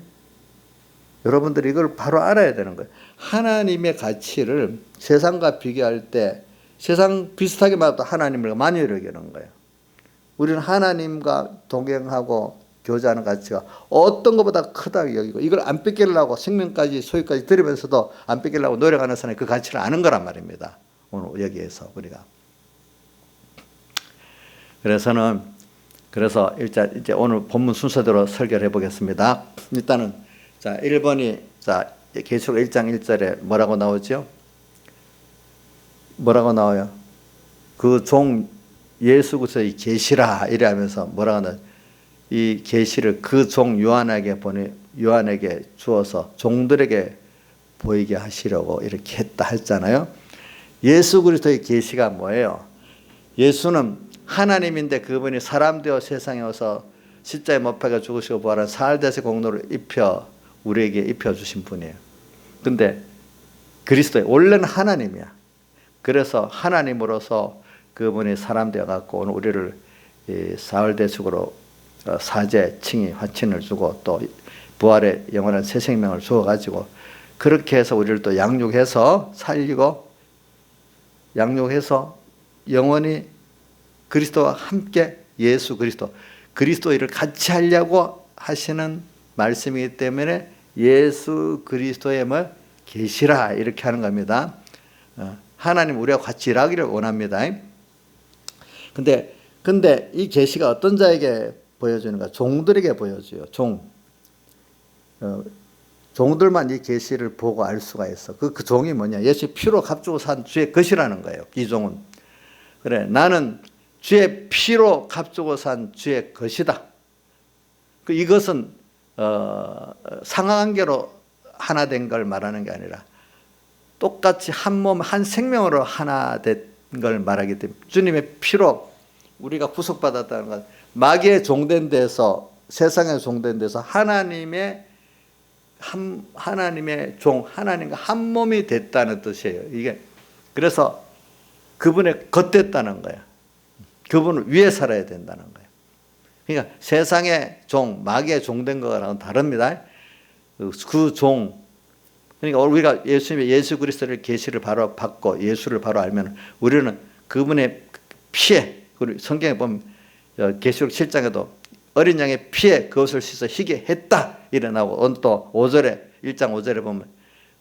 여러분들이 이걸 바로 알아야 되는 거예요. 하나님의 가치를 세상과 비교할 때 세상 비슷하게 말해도 하나님을 많이 여기는 거예요. 우리는 하나님과 동행하고 교제하는 가치가 어떤 것보다 크다고 여기고 이걸 안 뺏기려고 생명까지 소유까지 들이면서도 안 뺏기려고 노력하는 사람이 그 가치를 아는 거란 말입니다. 오늘 여기에서 우리가. 그래서 일단 이제 오늘 본문 순서대로 설교를 해보겠습니다. 일단은 자 1번이 자 계시록 1장 1절에 뭐라고 나오죠? 뭐라고 나와요? 그 종 예수 그리스도의 계시라 이래 하면서 뭐라고 나와요? 이 계시를 그 종 요한에게 주어서 종들에게 보이게 하시려고 이렇게 했다 했잖아요. 예수 그리스도의 계시가 뭐예요? 예수는 하나님인데 그분이 사람 되어 세상에 와서 십자가에 못 박혀 죽으시고 부활한 사흘대세 공로를 우리에게 입혀주신 분이에요. 근데 그리스도의 원래는 하나님이야. 그래서 하나님으로서 그분이 사람 되어갖고 오늘 우리를 사흘대sek으로 사제, 칭의, 화친을 주고 또 부활의 영원한 새 생명을 주어가지고 그렇게 해서 우리를 또 양육해서 살리고 양육해서 영원히 그리스도와 함께 예수 그리스도 일을 같이 하려고 하시는 말씀이기 때문에 예수 그리스도의 계시라 이렇게 하는 겁니다. 하나님 우리와 같이 일하기를 원합니다. 근데 이 계시가 어떤 자에게 보여주는가? 종들에게 보여줘요. 종들만 이 계시를 보고 알 수가 있어. 그 종이 뭐냐? 예수의 피로 값주고 산 주의 것이라는 거예요. 이 종은. 그래, 나는 주의 피로 값주고 산 주의 것이다. 이것은 상하관계로 하나 된 걸 말하는 게 아니라 똑같이 한 몸, 한 생명으로 하나 된 걸 말하기 때문에 주님의 피로 우리가 구속받았다는 것, 마귀의 종된 데서 세상의 종된 데서 하나님의 종, 하나님과 한 몸이 됐다는 뜻이에요. 이게 그래서 그분의 겉됐다는 거예요. 그분을 위해 살아야 된다는 거예요. 그러니까 세상의 종, 마귀의 종된 거랑은 다릅니다. 그 종, 그러니까 우리가 예수 그리스도를 계시를 바로 받고 예수를 바로 알면 우리는 그분의 피에, 성경에 보면 계시록 7장에도 어린 양의 피에 그것을 씻어 희게 했다 이래 나오고 또 5절에 1장 5절에 보면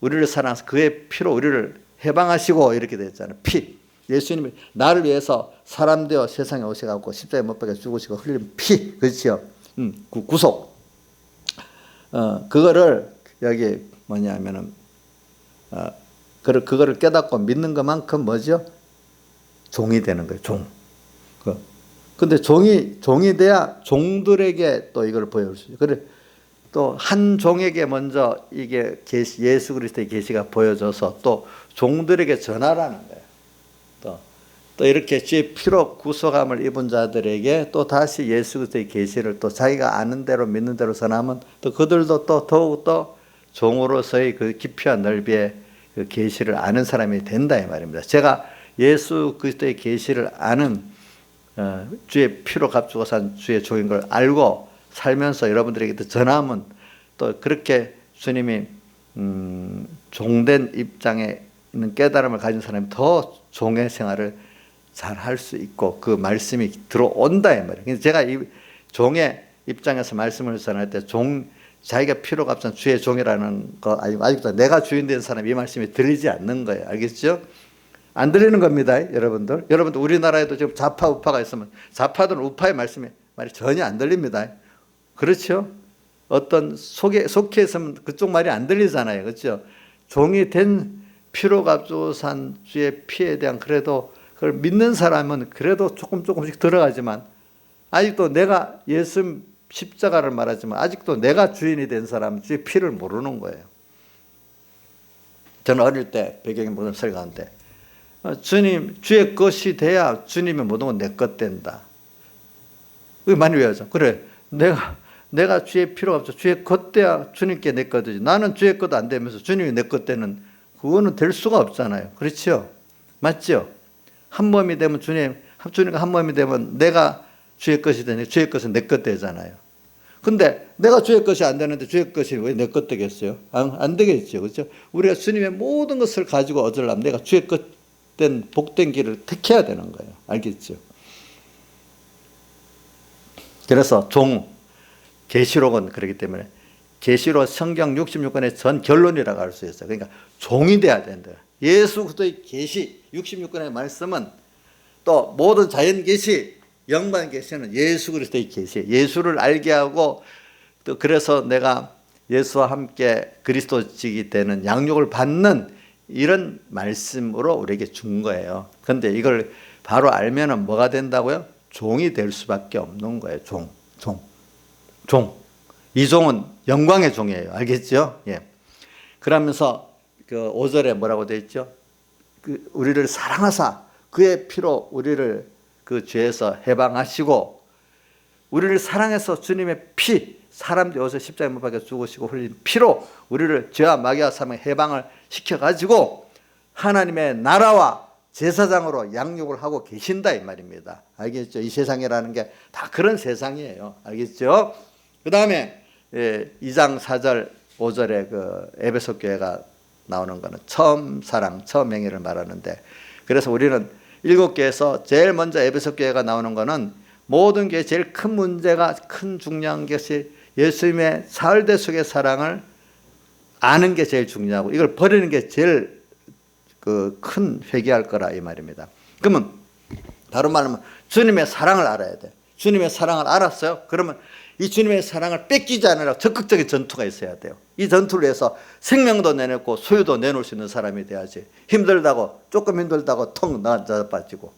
우리를 사랑해서 그의 피로 우리를 해방하시고 이렇게 됐잖아요. 피. 예수님이 나를 위해서 사람 되어 세상에 오셔갖고 십자가에 못 박혀 죽으시고 흘린 피. 그렇죠. 구속. 그거를 여기 뭐냐면은 그거를 깨닫고 믿는 것만큼 뭐죠? 종이 되는 거예요. 종. 근데 종이 돼야 종들에게 또 이걸 보여줄 수 있어요. 그래 또 한 종에게 먼저 이게 예수 그리스도의 계시가 보여져서 또 종들에게 전하라는 거예요. 또 이렇게 주의 피로 구속함을 입은 자들에게 또 다시 예수 그리스도의 계시를 또 자기가 아는 대로 믿는 대로 전하면 또 그들도 또 더욱더 종으로서의 그 깊이와 넓이의 그 계시를 아는 사람이 된다 이 말입니다. 제가 예수 그리스도의 계시를 아는 주의 피로 값주고 산 주의 종인 걸 알고 살면서 여러분들에게 전하면 또 그렇게 주님이 종된 입장에 있는 깨달음을 가진 사람이 더 종의 생활을 잘 할 수 있고 그 말씀이 들어온다 이 말이에요. 제가 이 종의 입장에서 말씀을 전할 때 자기가 피로 값싼 주의 종이라는 거 아직도 내가 주인 된 사람이 이 말씀이 들리지 않는 거예요. 알겠죠? 안 들리는 겁니다, 여러분들. 여러분들 우리나라에도 지금 좌파 우파가 있으면 좌파든 우파의 말씀이 말이 전혀 안 들립니다. 그렇죠? 어떤 속해 있으면 그쪽 말이 안 들리잖아요. 그렇죠? 종이 된 피로 값주고 산 주의 피에 대한 그래도 그걸 믿는 사람은 그래도 조금씩 들어가지만 아직도 내가 예수 십자가를 말하지만 아직도 내가 주인이 된 사람은 주의 피를 모르는 거예요. 저는 어릴 때 배경에 모든 설교하는데 주님 주의 것이 돼야 주님의 모든 건 내 것 된다. 그게 많이 외워져. 그래 내가 주의 피로가 없어. 주의 것 돼야 주님께 내 것 되지. 나는 주의 것 안 되면서 주님이 내 것 되는 그거는 될 수가 없잖아요. 그렇죠? 맞죠? 한 몸이 되면 주님과 한 몸이 되면 내가 주의 것이 되니 주의 것은 내 것 되잖아요. 근데 내가 주의 것이 안 되는데 주의 것이 왜 내 것 되겠어요? 안 되겠죠. 그렇죠? 우리가 주님의 모든 것을 가지고 얻으려면 내가 주의 것 된 복된 길을 택해야 되는 거예요. 알겠죠? 그래서 계시록은 그렇기 때문에 계시록 성경 66권의 전 결론이라고 할 수 있어요. 그러니까 종이 돼야 된다. 예수 그리스도의 계시 66권의 말씀은 또 모든 자연 계시, 영반 계시는 예수 그리스도의 계시, 예수를 알게 하고 또 그래서 내가 예수와 함께 그리스도직이 되는 양육을 받는 이런 말씀으로 우리에게 준 거예요. 그런데 이걸 바로 알면은 뭐가 된다고요? 종이 될 수밖에 없는 거예요. 종. 이 종은 영광의 종이에요. 알겠죠? 예. 그러면서 그 5절에 뭐라고 되어 있죠? 우리를 사랑하사 그의 피로 우리를 그 죄에서 해방하시고 우리를 사랑해서 주님의 피 사람 되어서 십자가에 못 박혀 죽으시고 흘린 피로 우리를 죄와 마귀와 사망의 해방을 시켜가지고 하나님의 나라와 제사장으로 양육을 하고 계신다 이 말입니다. 알겠죠? 이 세상이라는 게 다 그런 세상이에요. 알겠죠? 그 다음에 2장 4절 5절에 그 에베소 교회가 나오는 거는 처음 사랑, 처음 행위를 말하는데 그래서 우리는 7개에서 제일 먼저 에베소 교회가 나오는 거는 모든 게 제일 큰 문제가 큰 중요한 것이 예수님의 사흘대 속의 사랑을 아는 게 제일 중요하고 이걸 버리는 게 제일 그 큰 회개할 거라 이 말입니다. 그러면 다른 말로 하면 주님의 사랑을 알아야 돼. 주님의 사랑을 알았어요? 그러면 이 주님의 사랑을 뺏기지 않으라 적극적인 전투가 있어야 돼요. 이 전투를 위해서 생명도 내놓고 소유도 내놓을 수 있는 사람이 돼야지. 조금 힘들다고 턱 나빠지고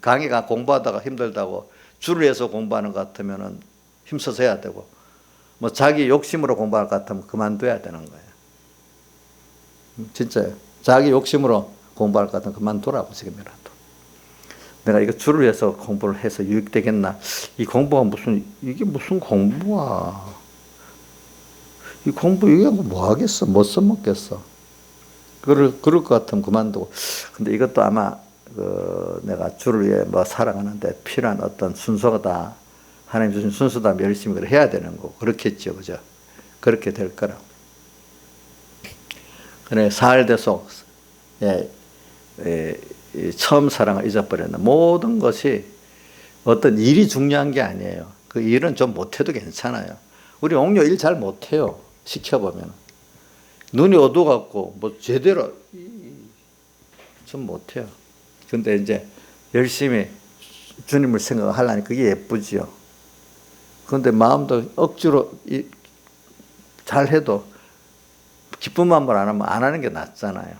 강의가 공부하다가 힘들다고 주를 위해서 공부하는 것 같으면 힘써서 해야 되고 뭐 자기 욕심으로 공부할 것 같으면 그만둬야 되는 거예요. 진짜요. 자기 욕심으로 공부할 것 같으면 그만두라고 지금이라도. 내가 이거 주를 위해서 공부를 해서 유익되겠나? 이 공부가 이게 무슨 공부야? 이 공부 이게 뭐 하겠어? 못 써먹겠어? 그럴 것 같으면 그만두고. 근데 이것도 아마 내가 주를 위해 뭐 살아가는데 필요한 어떤 순서다. 하나님 주신 순서다. 열심히 그걸 해야 되는 거고. 그렇겠죠. 그죠? 그렇게 될 거라고. 그래, 사흘대속, 처음 사랑을 잊어버렸나. 모든 것이 어떤 일이 중요한 게 아니에요. 그 일은 좀 못해도 괜찮아요. 우리 옥녀 일 잘 못해요. 시켜보면. 눈이 어두워갖고, 뭐 제대로, 좀 못해요. 근데 이제 열심히 주님을 생각하려니 그게 예쁘지요. 그런데 마음도 억지로 잘해도 기쁜 마음으로 안 하면 안 하는 게 낫잖아요.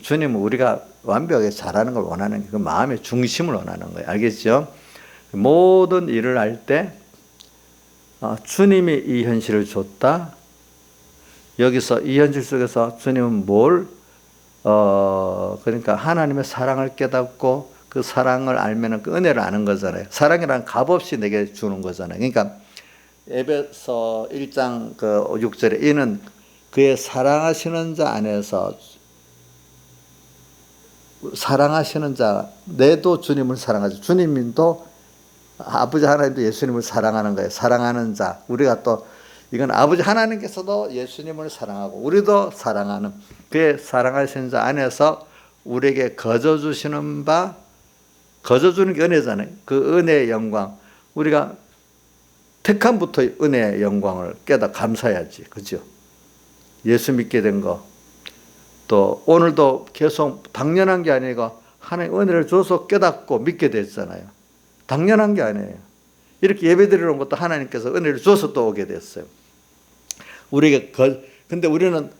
주님은 우리가 완벽하게 잘하는 걸 원하는 게 그 마음의 중심을 원하는 거예요. 알겠죠? 모든 일을 할 때 주님이 이 현실을 줬다. 여기서 이 현실 속에서 주님은 그러니까 하나님의 사랑을 깨닫고 그 사랑을 알면은 그 은혜를 아는 거잖아요. 사랑이란 값없이 내게 주는 거잖아요. 그러니까 에베소 1장 그 6절에 이는 그의 사랑하시는 자 안에서 사랑하시는 자, 내도 주님을 사랑하죠. 주님도 아버지 하나님도 예수님을 사랑하는 거예요. 사랑하는 자. 우리가 또 이건 아버지 하나님께서도 예수님을 사랑하고 우리도 사랑하는 그의 사랑하시는 자 안에서 우리에게 거저 주시는 바, 거저 주는 게 은혜잖아요. 그 은혜의 영광. 우리가 택함부터 은혜의 영광을 깨닫 감사해야지. 그죠? 예수 믿게 된 거. 또 오늘도 계속 당연한 게 아니고 하나님 은혜를 줘서 깨닫고 믿게 됐잖아요. 당연한 게 아니에요. 이렇게 예배드리러 온 것도 하나님께서 은혜를 줘서 또 오게 됐어요. 우리에게 근데 우리는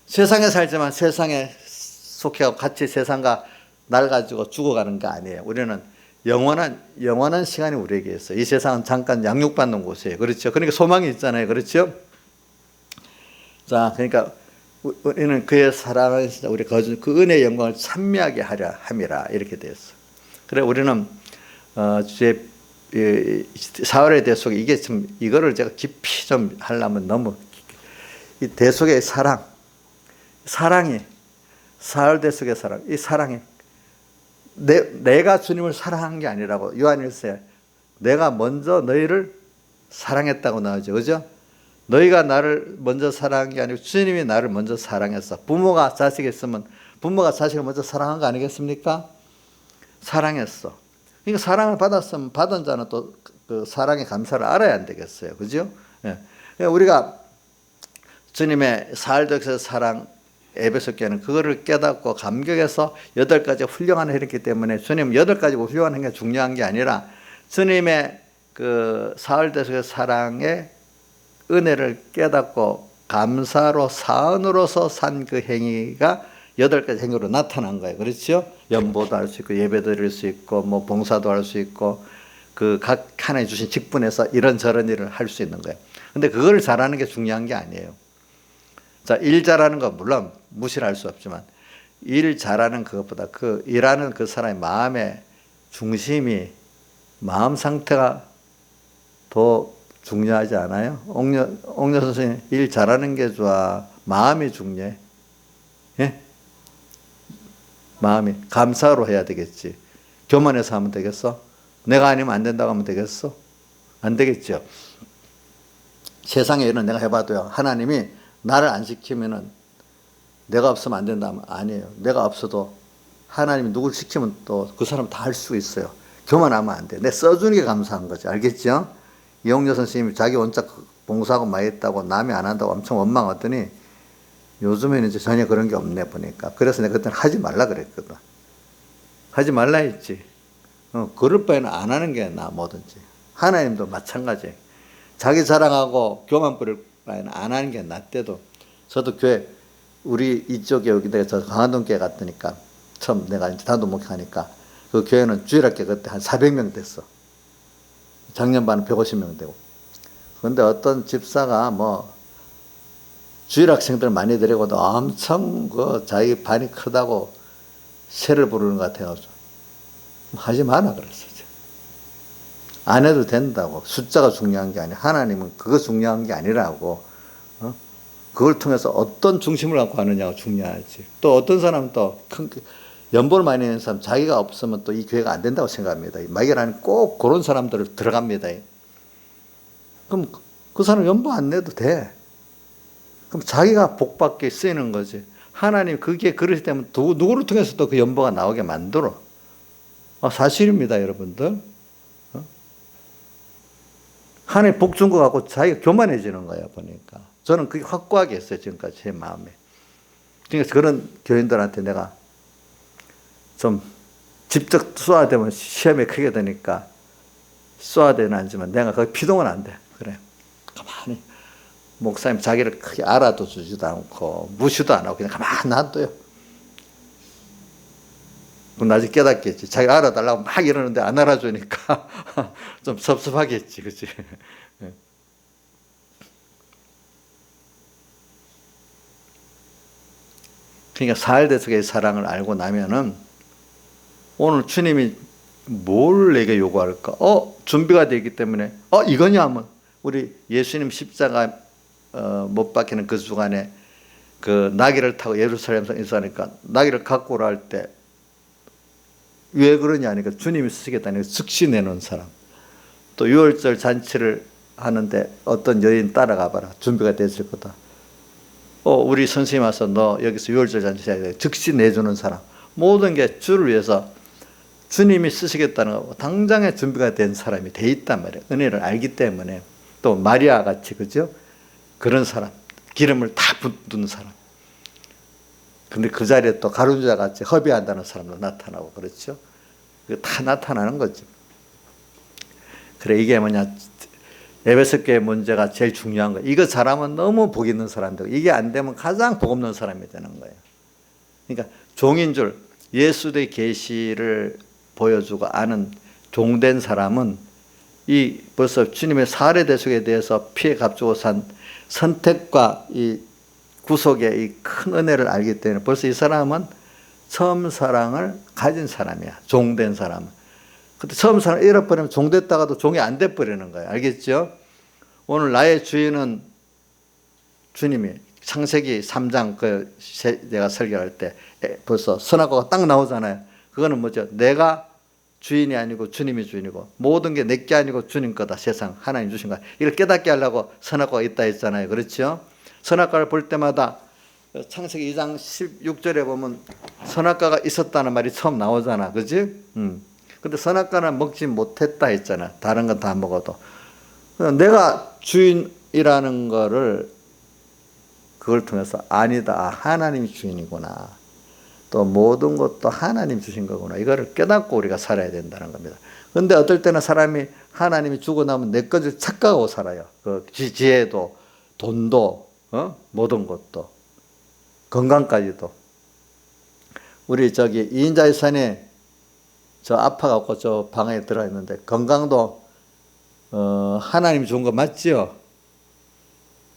세상에 살지만 세상에 속해가고 같이 세상과 날 가지고 죽어가는 게 아니에요. 우리는 영원한 시간이 우리에게 있어요. 이 세상은 잠깐 양육받는 곳이에요. 그렇죠? 그러니까 소망이 있잖아요. 그렇죠? 자, 그러니까 우리는 그의 사랑을 우리 그 은혜의 영광을 찬미하게 하려 함이라 이렇게 되었어. 그래 우리는 주의 사울의 대속에 이게 좀 이거를 제가 깊이 좀 하려면 너무 이 대속의 사랑이 사울 대속의 사랑 이 사랑이 내가 주님을 사랑한 게 아니라고 요한일서에 내가 먼저 너희를 사랑했다고 나오죠. 그죠? 너희가 나를 먼저 사랑한 게 아니고 주님이 나를 먼저 사랑했어. 부모가 자식이 있으면 부모가 자식을 먼저 사랑한 거 아니겠습니까? 사랑했어. 그러니까 사랑을 받았으면 받은 자는 또 그 사랑의 감사를 알아야 안 되겠어요. 그죠? 예. 우리가 주님의 사흘덕의 사랑 에베소 교회는 그거를 깨닫고 감격해서 8가지 훌륭한 행했기 때문에 주님 8가지 훌륭한 행위가 중요한 게 아니라 주님의 그 사흘덕의 사랑의 은혜를 깨닫고 감사로 사은으로서 산 그 행위가 8가지 행위로 나타난 거예요. 그렇죠? 연보도 할 수 있고 예배 드릴 수 있고 뭐 봉사도 할 수 있고 그 각 하나님 주신 직분에서 이런저런 일을 할 수 있는 거예요. 근데 그걸 잘하는 게 중요한 게 아니에요. 자, 일 잘하는 거 물론 무시를 할 수 없지만 일 잘하는 그것보다 그 일하는 그 사람의 마음의 중심이 마음 상태가 더 중요하지 않아요? 옥녀 선생님 일 잘하는 게 좋아? 마음이 중요해? 예? 마음이 감사로 해야 되겠지. 교만해서 하면 되겠어? 내가 아니면 안 된다고 하면 되겠어? 안 되겠죠. 세상에 일은 내가 해봐도요. 하나님이 나를 안 시키면은 내가 없으면 안 된다면 아니에요. 내가 없어도 하나님이 누굴 시키면 또 그 사람 다 할 수 있어요. 교만하면 안 돼. 내 써주는 게 감사한 거지. 알겠죠? 이홍여 선생님이 자기 원작 봉사하고 많이 했다고 남이 안 한다고 엄청 원망하더니 요즘에는 이제 전혀 그런 게 없네 보니까. 그래서 내가 그때는 하지 말라 그랬거든. 하지 말라 했지. 그럴 바에는 안 하는 게 나아 뭐든지. 하나님도 마찬가지. 자기 자랑하고 교만 부릴 바에는 안 하는 게 낫대도. 저도 교회 우리 이쪽에 여기 내가 저 강화동 교회 갔더니까 처음 내가 이제 단도 목회하니까 그 교회는 주일학교 그때 한 400명 됐어. 작년 반은 150명 되고. 그런데 어떤 집사가 뭐 주일 학생들 많이 데리고도 엄청 그 자기 반이 크다고 세를 부르는 것 같아가지고 하지 마라 그랬어. 안 해도 된다고. 숫자가 중요한 게 아니야. 하나님은 그거 중요한 게 아니라고. 그걸 통해서 어떤 중심을 갖고 하느냐가 중요하지. 또 어떤 사람은 또 큰 연보를 많이 내는 사람 자기가 없으면 또 이 교회가 안 된다고 생각합니다. 마귀라는 꼭 그런 사람들을 들어갑니다. 그럼 그 사람 연보 안 내도 돼. 그럼 자기가 복받게 쓰이는 거지. 하나님 그게 그릇이 되면 누구를 통해서 또 그 연보가 나오게 만들어. 사실입니다, 여러분들. 하나님 복 준 것 같고 자기가 교만해지는 거야, 보니까. 저는 그게 확고하게 했어요, 지금까지 제 마음에. 그러니까 그런 교인들한테 내가 좀 직접 쏘아야 되면 시험이 크게 되니까 쏘아야 되는 아니지만 내가 거기 피동은 안 돼. 그래. 가만히. 목사님 자기를 크게 알아도 주지도 않고 무시도 안 하고 그냥 가만히 놔둬요. 그럼 나중에 깨닫겠지. 자기 알아달라고 막 이러는데 안 알아주니까 좀 섭섭하겠지. 그치? 그러니까 사흘대속의 사랑을 알고 나면은 오늘 주님이 뭘 내게 요구할까? 준비가 되기 때문에 이거냐 하면 우리 예수님 십자가 못 박히는 그 주간에 그 나귀를 타고 예루살렘에서 인사하니까 나귀를 갖고 오라 할 때 왜 그러냐 하니까 주님이 쓰시겠다니까 즉시 내놓은 사람. 또 유월절 잔치를 하는데 어떤 여인 따라가 봐라. 준비가 됐을 거다. 우리 선생님 와서 너 여기서 유월절 잔치 해야 돼. 즉시 내주는 사람. 모든 게 주를 위해서 주님이 쓰시겠다는 거 당장에 준비가 된 사람이 돼 있단 말이에요. 은혜를 알기 때문에. 또 마리아 같이 그죠? 그런 사람. 기름을 다 붓는 사람. 근데 그 자리에 또 가룟유다 같이 허비한다는 사람도 나타나고 그렇죠. 다 나타나는 거죠. 그래 이게 뭐냐. 에베소 교회 문제가 제일 중요한 거예요. 이거 잘하면 너무 복 있는 사람들. 이게 안 되면 가장 복 없는 사람이 되는 거예요. 그러니까 종인 줄 예수의 계시를 보여주고 아는 종된 사람은 이 벌써 주님의 사례 대속에 대해서 피해 값주고 산 선택과 이 구속의 이 큰 은혜를 알기 때문에 벌써 이 사람은 처음 사랑을 가진 사람이야. 종된 사람은. 근데 처음 사랑을 잃어버리면 종됐다가도 종이 안 돼버리는 거예요. 알겠죠? 오늘 나의 주인은 주님이 창세기 3장 내가 설교할 때 벌써 선악과가 딱 나오잖아요. 그거는 뭐죠? 내가 주인이 아니고 주님이 주인이고 모든 게 내게 아니고 주님 거다. 세상 하나님 주신 거야. 이걸 깨닫게 하려고 선악과가 있다 했잖아요. 그렇죠? 선악과를 볼 때마다 창세기 2장 16절에 보면 선악과가 있었다는 말이 처음 나오잖아. 그지? 근데 선악과는 먹지 못했다 했잖아. 다른 건 다 먹어도. 내가 주인이라는 거를 그걸 통해서 아니다. 하나님이 주인이구나. 또 모든 것도 하나님 주신 거구나. 이거를 깨닫고 우리가 살아야 된다는 겁니다. 그런데 어떨 때는 사람이 하나님이 주고 나면 내 것을 착각하고 살아요. 그 지혜도 돈도 모든 것도 건강까지도. 우리 저기 이인자일산에 저 아파갖고 저 방에 들어 있는데 건강도 하나님이 준 거 맞지요?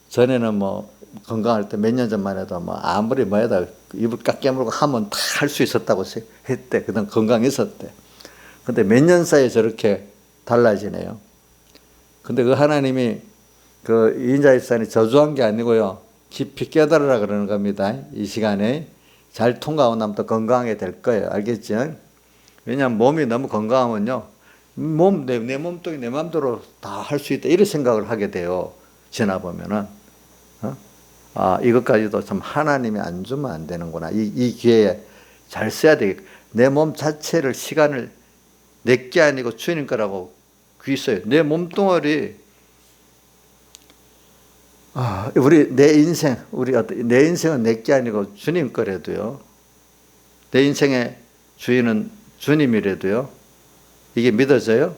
전에는 뭐 건강할 때 몇 년 전만 해도 뭐 아무리 뭐에다 입을 깍 깨물고 하면 다 할 수 있었다고 했대. 그다음 건강했었대. 근데 몇 년 사이에 저렇게 달라지네요. 근데 그 하나님이 그 이인자일산이 저주한 게 아니고요. 깊이 깨달으라 그러는 겁니다. 이 시간에 잘 통과하고 나면 또 건강하게 될 거예요. 알겠죠? 왜냐하면 몸이 너무 건강하면요. 내 몸뚱이 내 마음대로 다 할 수 있다. 이런 생각을 하게 돼요. 지나보면은. 이것까지도 참 하나님이 안 주면 안 되는구나. 이 기회에 잘 써야 되겠. 내 몸 자체를 시간을 내게 아니고 주님 거라고 귀 써요. 내 몸뚱아리 내 인생은 내게 아니고 주님 거라도요. 내 인생의 주인은 주님이라도요. 이게 믿어져요?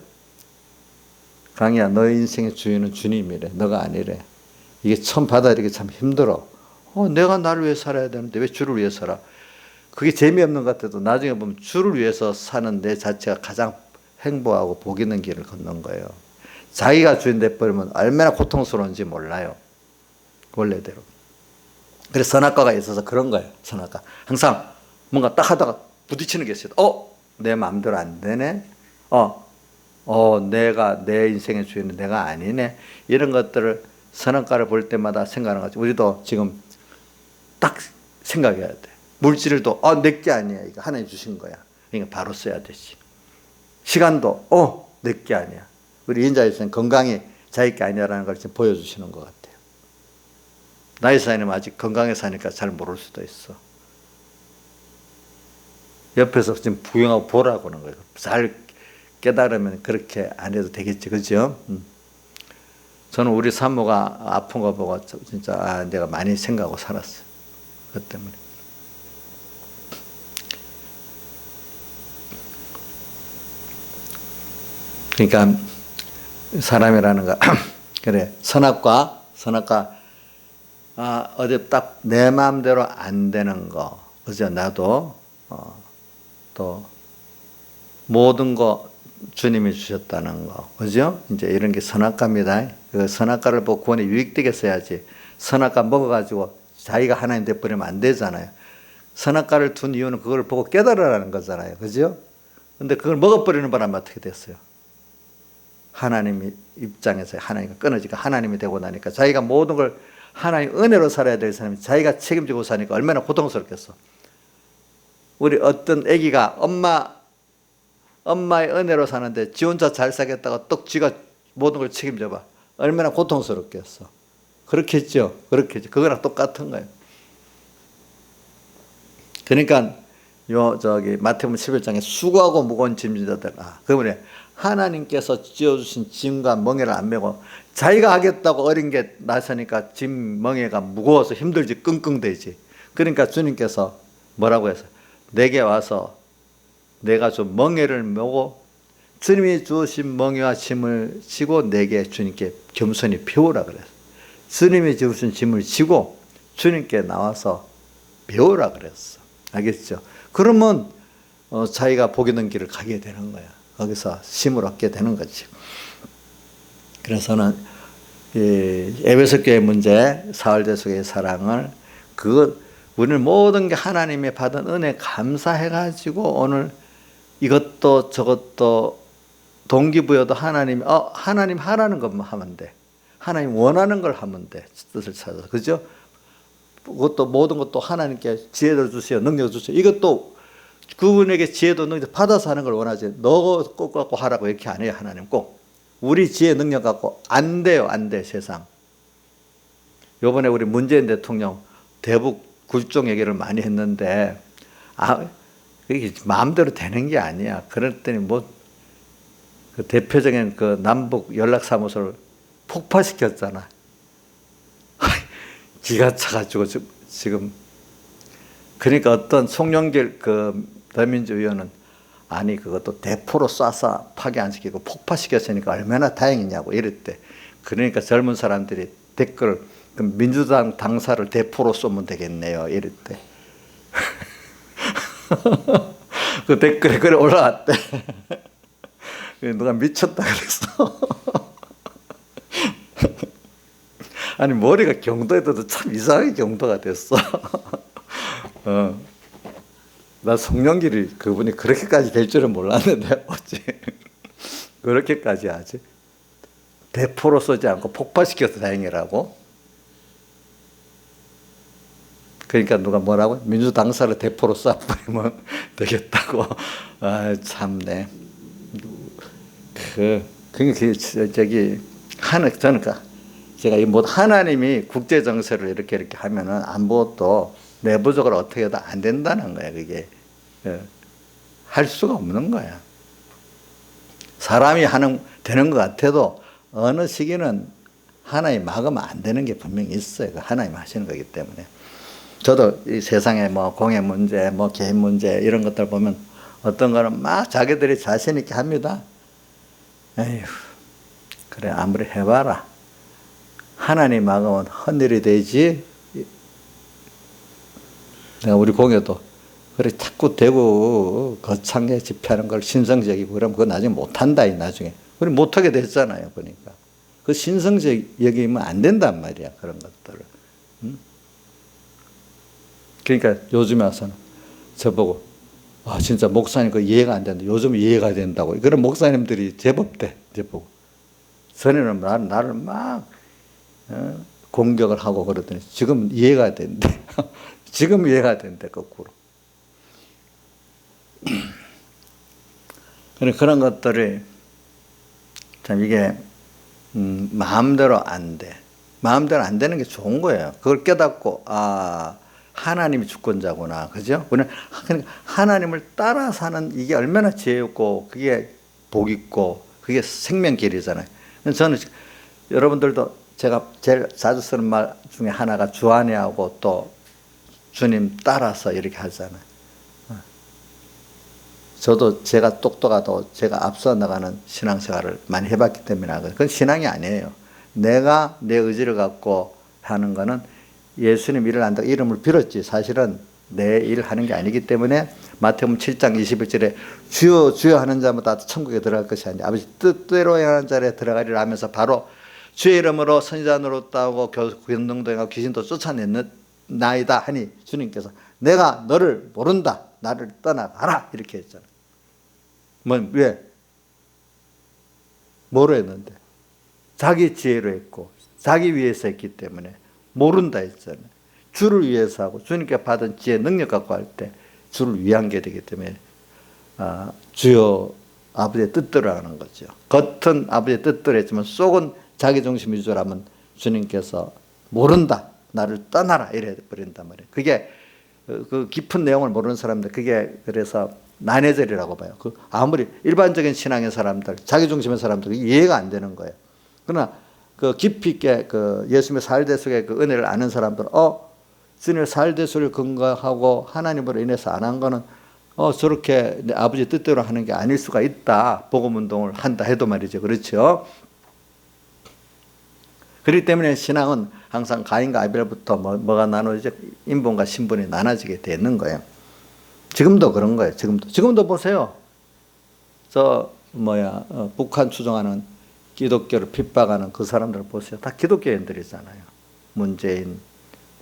강이야, 너 인생의 주인은 주님이래. 너가 아니래. 이게 처음 받아들이기 참 힘들어. 내가 나를 위해 살아야 되는데 왜 주를 위해 살아? 그게 재미없는 것 같아도 나중에 보면 주를 위해서 사는 내 자체가 가장 행복하고 복 있는 길을 걷는 거예요. 자기가 주인 돼버리면 얼마나 고통스러운지 몰라요. 원래대로. 그래서 선악과가 있어서 그런 거예요. 선악과. 항상 뭔가 딱 하다가 부딪히는 게 있어요. 내 마음대로 안 되네. 내가 내 인생의 주인은 내가 아니네. 이런 것들을 선악과를 볼 때마다 생각하는 거죠. 우리도 지금 딱 생각해야 돼. 물질을 또 내게 아니야. 이거 하나님 주신 거야. 그러니까 바로 써야 되지. 시간도 내게 아니야. 우리 인자에서는 건강이 자기 게 아니라는 걸 지금 보여주시는 것 같아요. 나이 사이는 아직 건강해 사니까 잘 모를 수도 있어. 옆에서 지금 구경하고 보라고 하는 거예요. 잘 깨달으면 그렇게 안 해도 되겠지. 그죠? 저는 우리 산모가 아픈 거 보고 진짜 내가 많이 생각하고 살았어요. 그것 때문에. 그러니까 사람이라는 거 그래 선악과 어디 딱 내 마음대로 안 되는 거 그죠? 나도 또 모든 거 주님이 주셨다는 거 그죠? 이제 이런 게 선악과입니다. 그 선악과를 보고 구원에 유익되게 써야지 선악과 먹어가지고 자기가 하나님 돼버리면 안 되잖아요. 선악과를 둔 이유는 그걸 보고 깨달으라는 거잖아요. 그죠? 근데 그걸 먹어버리는 바람에 어떻게 됐어요? 하나님 입장에서 하나님과 끊어지고 하나님이 되고 나니까 자기가 모든 걸 하나님 은혜로 살아야 될 사람이 자기가 책임지고 사니까 얼마나 고통스럽겠어. 우리 어떤 아기가 엄마의 은혜로 사는데 지 혼자 잘 살겠다고 또 지가 모든 걸 책임져봐. 얼마나 고통스럽겠어. 그렇겠죠. 그거랑 똑같은 거예요. 그러니까 마태복음 11장에 수고하고 무거운 짐진 자들 그러면 하나님께서 지어주신 짐과 멍에를 안 메고 자기가 하겠다고 어린 게 나서니까 짐 멍에가 무거워서 힘들지 끙끙대지. 그러니까 주님께서 뭐라고 해서 내게 와서 내가 좀 멍에를 메고 주님이 주신 멍에와 짐을 지고 내게 주님께 겸손히 배우라 그랬어요. 주님이 주신 짐을 지고 주님께 나와서 배우라 그랬어. 알겠죠? 그러면 자기가 복이 있는 길을 가게 되는 거야. 거기서 힘을 얻게 되는 거지. 그래서는 에베소 교회 문제, 사울대속의 사랑을 우리는 모든 게 하나님의 받은 은혜 감사해가지고 오늘 이것도 저것도 동기부여도 하나님 하라는 것만 하면 돼. 하나님 원하는 걸 하면 돼. 뜻을 찾아서. 그죠? 그것도 모든 것도 하나님께 지혜를 주시오, 능력을 주시오. 이것도 그분에게 지혜도 능력 받아서 하는 걸 원하지. 너 꼭 갖고 하라고 이렇게 안 해요. 하나님 꼭. 우리 지혜 능력 갖고 안 돼요. 안 돼. 세상. 요번에 우리 문재인 대통령 대북 굴종 얘기를 많이 했는데 그게 마음대로 되는 게 아니야. 그랬더니 그 대표적인 그 남북 연락사무소를 폭파시켰잖아. 기가 차가지고 지금 그러니까 어떤 송영길 그 더민주 의원은 그것도 대포로 쏴서 파괴 안 시키고 폭파시켰으니까 얼마나 다행이냐고 이랬대. 그러니까 젊은 사람들이 댓글 민주당 당사를 대포로 쏘면 되겠네요 이랬대. 그 댓글에 그래 올라왔대. 누가 미쳤다 그랬어. 아니 머리가 경도에도 참 이상하게 경도가 됐어. 나 송영길이 그분이 그렇게까지 될 줄은 몰랐는데 어찌 그렇게까지 하지? 대포로 쏘지 않고 폭파시켜서 다행이라고? 그러니까 누가 뭐라고? 민주당사를 대포로 쏴버리면 되겠다고. 참네. 저는 제가 하나님이 국제 정세를 이렇게 하면은 아무것도 내부적으로 어떻게 해도 안 된다는 거야. 그게 할 수가 없는 거야. 사람이 되는 것 같아도 어느 시기는 하나님 막으면 안 되는 게 분명히 있어요. 하나님 하시는 거기 때문에. 저도 이 세상에 공해 문제, 개인 문제 이런 것들 보면 어떤 거는 막 자기들이 자신 있게 합니다. 에휴, 그래 아무리 해봐라. 하나님 막으면 헛일이 되지. 내가 우리 공예도 그래 자꾸 대고 거창하게 집회하는 걸 신성적이고 그러면 그거 나중에 못한다 나중에. 그래 못하게 됐잖아요. 보니까 그 신성적 여기면 안 된단 말이야. 그런 것들을. 그러니까 요즘에 와서는 저보고 진짜 목사님 그 이해가 안 된다. 요즘 이해가 된다고. 그런 목사님들이 제법 돼. 제법. 전에는 나를 막 공격을 하고 그러더니 지금 이해가 된대. 지금 이해가 된대 거꾸로. 그런 것들이 참 이게 마음대로 안 돼. 마음대로 안 되는 게 좋은 거예요. 그걸 깨닫고 하나님이 주권자구나. 그죠? 우리는 하나님을 따라 사는 이게 얼마나 지혜롭고 그게 복 있고 그게 생명길이잖아요. 저는 여러분들도 제가 제일 자주 쓰는 말 중에 하나가 주 안에하고 또 주님 따라서 이렇게 하잖아요. 저도 제가 똑똑하다고 제가 앞서 나가는 신앙생활을 많이 해봤기 때문에 그건 신앙이 아니에요. 내가 내 의지를 갖고 하는 거는 예수님 일을 한다고 이름을 빌었지 사실은 내 일 하는 게 아니기 때문에 마태복음 7장 21절에 주여 주여 하는 자마다 천국에 들어갈 것이 아니라 아버지 뜻대로 행하는 자리에 들어가리라 하면서 바로 주의 이름으로 선지자 노릇하고 권능도 행하고 귀신도 쫓아냈나이다 하니 주님께서 내가 너를 모른다 나를 떠나가라 이렇게 했잖아요. 왜? 뭐로 했는데? 자기 지혜로 했고 자기 위해서 했기 때문에 모른다 했잖아요. 주를 위해서 하고 주님께 받은 지혜 능력 갖고 할 때 주를 위한 게 되기 때문에 주여 아버지의 뜻대로 하는 거죠. 겉은 아버지의 뜻대로 했지만 속은 자기 중심 위주라면 주님께서 모른다 나를 떠나라 이래 버린단 말이에요. 그게 그 깊은 내용을 모르는 사람들 그게 그래서 난해절이라고 봐요. 그 아무리 일반적인 신앙의 사람들 자기 중심의 사람들 이해가 안 되는 거예요. 그러나 그 깊이 있게 그 예수님의 살대 속의 그 은혜를 아는 사람들은 주님의 살대수를 근거하고 하나님으로 인해서 안 한 거는 저렇게 내 아버지 뜻대로 하는 게 아닐 수가 있다. 복음운동을 한다 해도 말이죠. 그렇죠? 그렇기 때문에 신앙은 항상 가인과 아벨부터 뭐가 나눠지죠? 인본과 신분이 나눠지게 되는 거예요. 지금도 그런 거예요. 지금도 보세요. 북한 추종하는 기독교를 핍박하는 그 사람들 보세요. 다 기독교인들이잖아요. 문재인,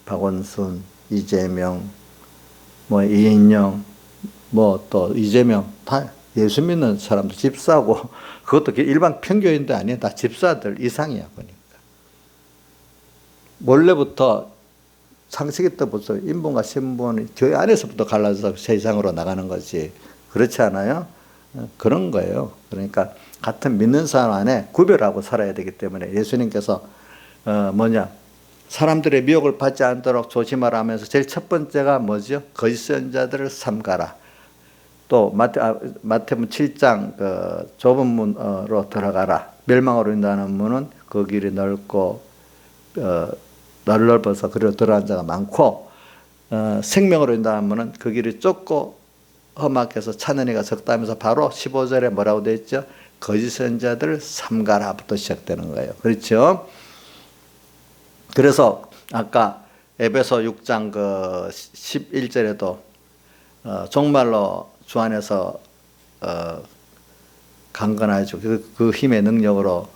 박원순, 이재명, 이인영, 또 이재명 다 예수 믿는 사람들 집사고 그것도 일반 평교인도 아니에요. 다 집사들 이상이야 보니까. 원래부터 창세기 때부터 인본과 신분이 교회 안에서부터 갈라져서 세상으로 나가는 거지. 그렇지 않아요? 그런 거예요. 그러니까 같은 믿는 사람 안에 구별하고 살아야 되기 때문에 예수님께서 사람들의 미혹을 받지 않도록 조심하라 하면서 제일 첫 번째가 뭐죠? 거짓 선지자들을 삼가라. 또 마태복음 7장 그 좁은 문으로 들어가라. 멸망으로 인도하는 문은 그 길이 넓고 넓어서 그리로 들어간 자가 많고 생명으로 인도하는 문은 그 길이 좁고 험악해서 찾는 이가 적다면서 바로 15절에 뭐라고 되어 있죠? 거짓 선지자들을 삼가라부터 시작되는 거예요. 그렇죠? 그래서 아까 에베소 6장 그 11절에도 정말로 주 안에서 강건하여지고 그 힘의 능력으로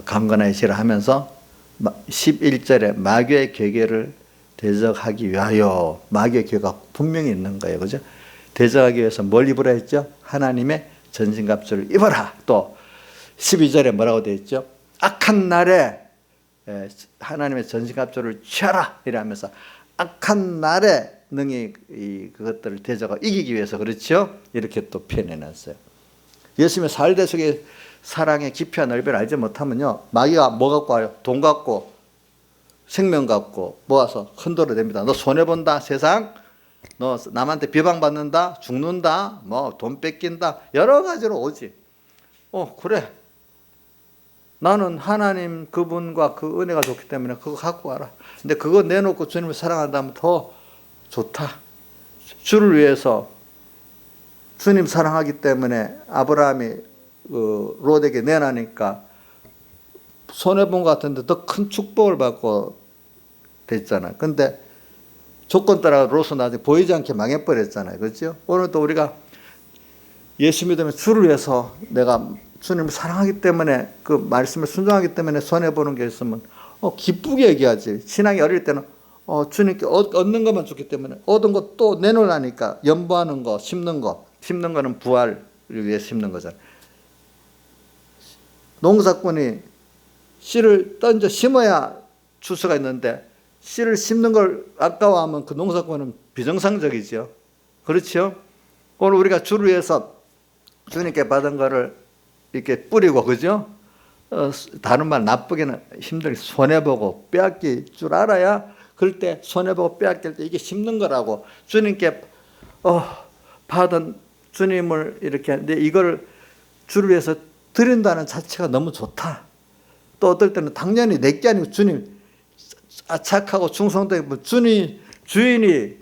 강건해지라 하면서 11절에 마귀의 계계를 대적하기 위하여 마귀의 계계가 분명히 있는 거예요. 그죠? 대적하기 위해서 뭘 입으라 했죠? 하나님의 전신갑주를 입어라. 또 12절에 뭐라고 되어 있죠? 악한 날에 하나님의 전신갑주를 취하라 이러면서 악한 날에 능히 그것들을 대적하고 이기기 위해서 그렇죠? 이렇게 또 표현해놨어요. 예수님의 살대 속의 사랑의 깊이와 넓이를 알지 못하면요 마귀가 뭐 갖고 와요? 돈 갖고 생명 갖고 모아서 흔들어댑니다. 너 손해본다 세상, 너 남한테 비방받는다, 죽는다, 돈 뺏긴다 여러 가지로 오지. 그래 나는 하나님 그분과 그 은혜가 좋기 때문에 그거 갖고 와라. 근데 그거 내놓고 주님을 사랑한다면 더 좋다. 주를 위해서 주님 사랑하기 때문에 아브라함이 롯에게 내놔니까 손해본 것 같은데 더 큰 축복을 받고 됐잖아요. 근데 조건 따라 롯은 나중에 보이지 않게 망해버렸잖아요. 그렇죠? 오늘도 우리가 예수 믿으면 주를 위해서 내가 주님을 사랑하기 때문에 그 말씀을 순종하기 때문에 손해보는 게 있으면 기쁘게 얘기하지. 신앙이 어릴 때는 주님께 얻는 것만 좋기 때문에 얻은 것 또 내놓으라니까 연보하는 거 심는 거는 부활을 위해 심는 거잖아요. 농사꾼이 씨를 던져 심어야 추수가 있는데 씨를 심는 걸 아까워하면 그 농사꾼은 비정상적이죠. 그렇죠? 오늘 우리가 주를 위해서 주님께 받은 거를 이렇게 뿌리고 그죠? 다른 말 나쁘게는 힘들게 손해보고 빼앗길 줄 알아야 그럴 때 손해보고 빼앗길 때 이게 심는 거라고 주님께 받은 주님을 이렇게 하는데 이걸 주를 위해서 드린다는 자체가 너무 좋다. 또 어떨 때는 당연히 내게 아니고 주님 착하고 충성되고 주인이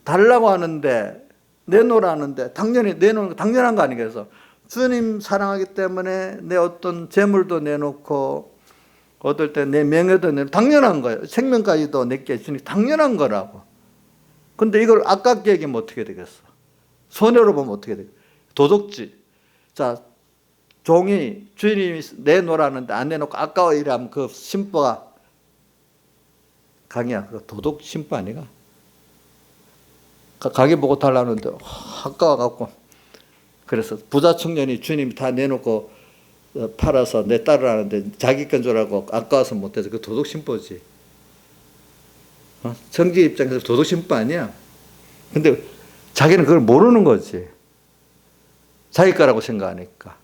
달라고 하는데 내놓으라는데 당연히 내놓는 거 당연한 거 아니겠어? 주님 사랑하기 때문에 내 어떤 재물도 내놓고 얻을 때 내 명예도 내놓고 당연한 거예요. 생명까지도 내게 주니 당연한 거라고. 근데 이걸 아깝게 얘기하면 어떻게 되겠어? 손해로 보면 어떻게 되겠어? 도둑질. 자, 종이 주인이 내놓으라는데 안 내놓고 아까워 이러면 그 심보가 강이야. 그 도둑 심보 아니가? 가게 보고 달라는데 아까워 갖고 그래서 부자 청년이 주님이 다 내놓고 팔아서 내 딸을 하는데 자기 건 줄 알고 아까워서 못해서 그 도둑 심보지. 청지 입장에서 도둑 심보 아니야. 근데 자기는 그걸 모르는 거지. 자기 거라고 생각하니까.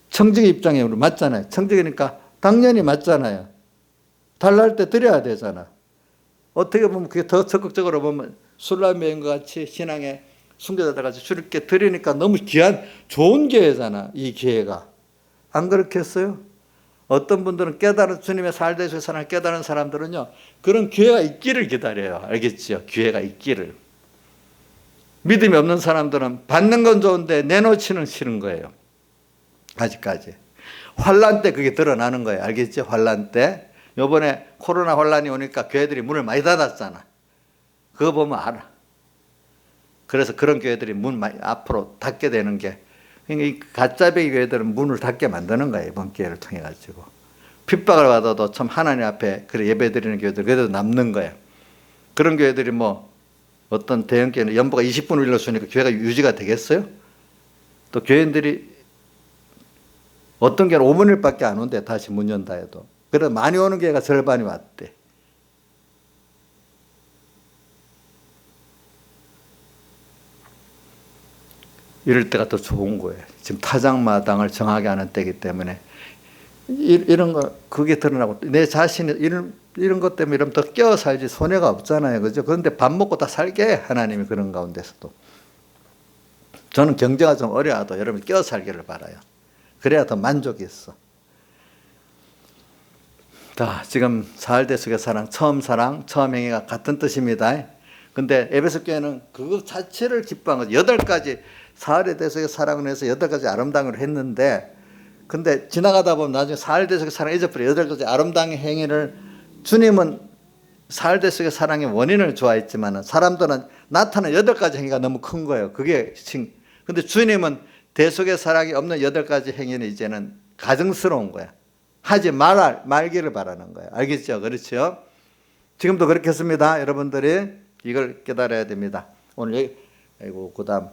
청지기 입장에 맞잖아요. 청지기니까 당연히 맞잖아요. 달랄 때 드려야 되잖아. 어떻게 보면 그게 더 적극적으로 보면 술람 여행과 같이 신앙의 순교자들 같이 주님께 드리니까 너무 귀한 좋은 기회잖아. 이 기회가. 안 그렇겠어요? 어떤 분들은 깨달은 주님의 살대에서 사랑을 깨달은 사람들은요. 그런 기회가 있기를 기다려요. 알겠죠? 기회가 있기를. 믿음이 없는 사람들은 받는 건 좋은데 내놓지는 싫은 거예요. 아직까지. 환란 때 그게 드러나는 거예요. 알겠죠? 환란 때. 요번에 코로나 환란이 오니까 교회들이 문을 많이 닫았잖아. 그거 보면 알아. 그래서 그런 교회들이 문 많이 앞으로 닫게 되는 게 이 가짜배기 교회들은 문을 닫게 만드는 거예요. 이번 기회를 통해 가지고. 핍박을 받아도 참 하나님 앞에 그래 예배 드리는 교회들 그래도 남는 거예요. 그런 교회들이 뭐 어떤 대형 교회는 연보가 20분을 일러주니까 교회가 유지가 되겠어요? 또 교인들이 어떤 교회는 5분 1밖에 안 온대. 다시 문 연다 해도. 그래서 많이 오는 교회가 절반이 왔대. 이럴 때가 더 좋은 거예요. 지금 타작마당을 정하게 하는 때이기 때문에 이런 거 그게 드러나고 내 자신이 이런 것 때문에 이러면 더 깨어 살지 손해가 없잖아요. 그죠? 그런데 밥 먹고 다 살게 해, 하나님이 그런 가운데서도. 저는 경제가 좀 어려워도 여러분 깨어 살기를 바라요. 그래야 더 만족이 있어. 자, 지금 사흘대속의 사랑, 처음 행위가 같은 뜻입니다. 근데 에베소 교회는 그거 자체를 기뻐한 거죠. 8가지 사흘의 대속의 사랑을 해서 8가지 아름다운 걸 했는데, 근데 지나가다 보면 나중에 사흘 대속의 사랑 잊어버려 8가지 아름다운 행위를 주님은 사흘 대속의 사랑의 원인을 좋아했지만 사람들은 나타나는 8가지 행위가 너무 큰 거예요. 그게 근데 주님은 대속의 사랑이 없는 8가지 행위는 이제는 가증스러운 거야. 하지 말기를 바라는 거예요. 알겠죠? 그렇죠? 지금도 그렇게 했습니다. 여러분들이 이걸 깨달아야 됩니다. 오늘 여기, 아이고, 그 다음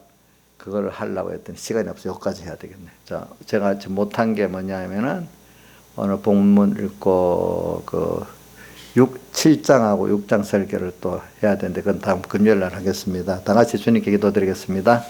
그걸 하려고 했더니 시간이 없어서 여기까지 해야 되겠네. 자, 제가 지금 못한 게 뭐냐면은 오늘 본문 읽고 7장하고 6장 설교를 또 해야 되는데 그건 다음 금요일 날 하겠습니다. 다 같이 주님께 기도드리겠습니다.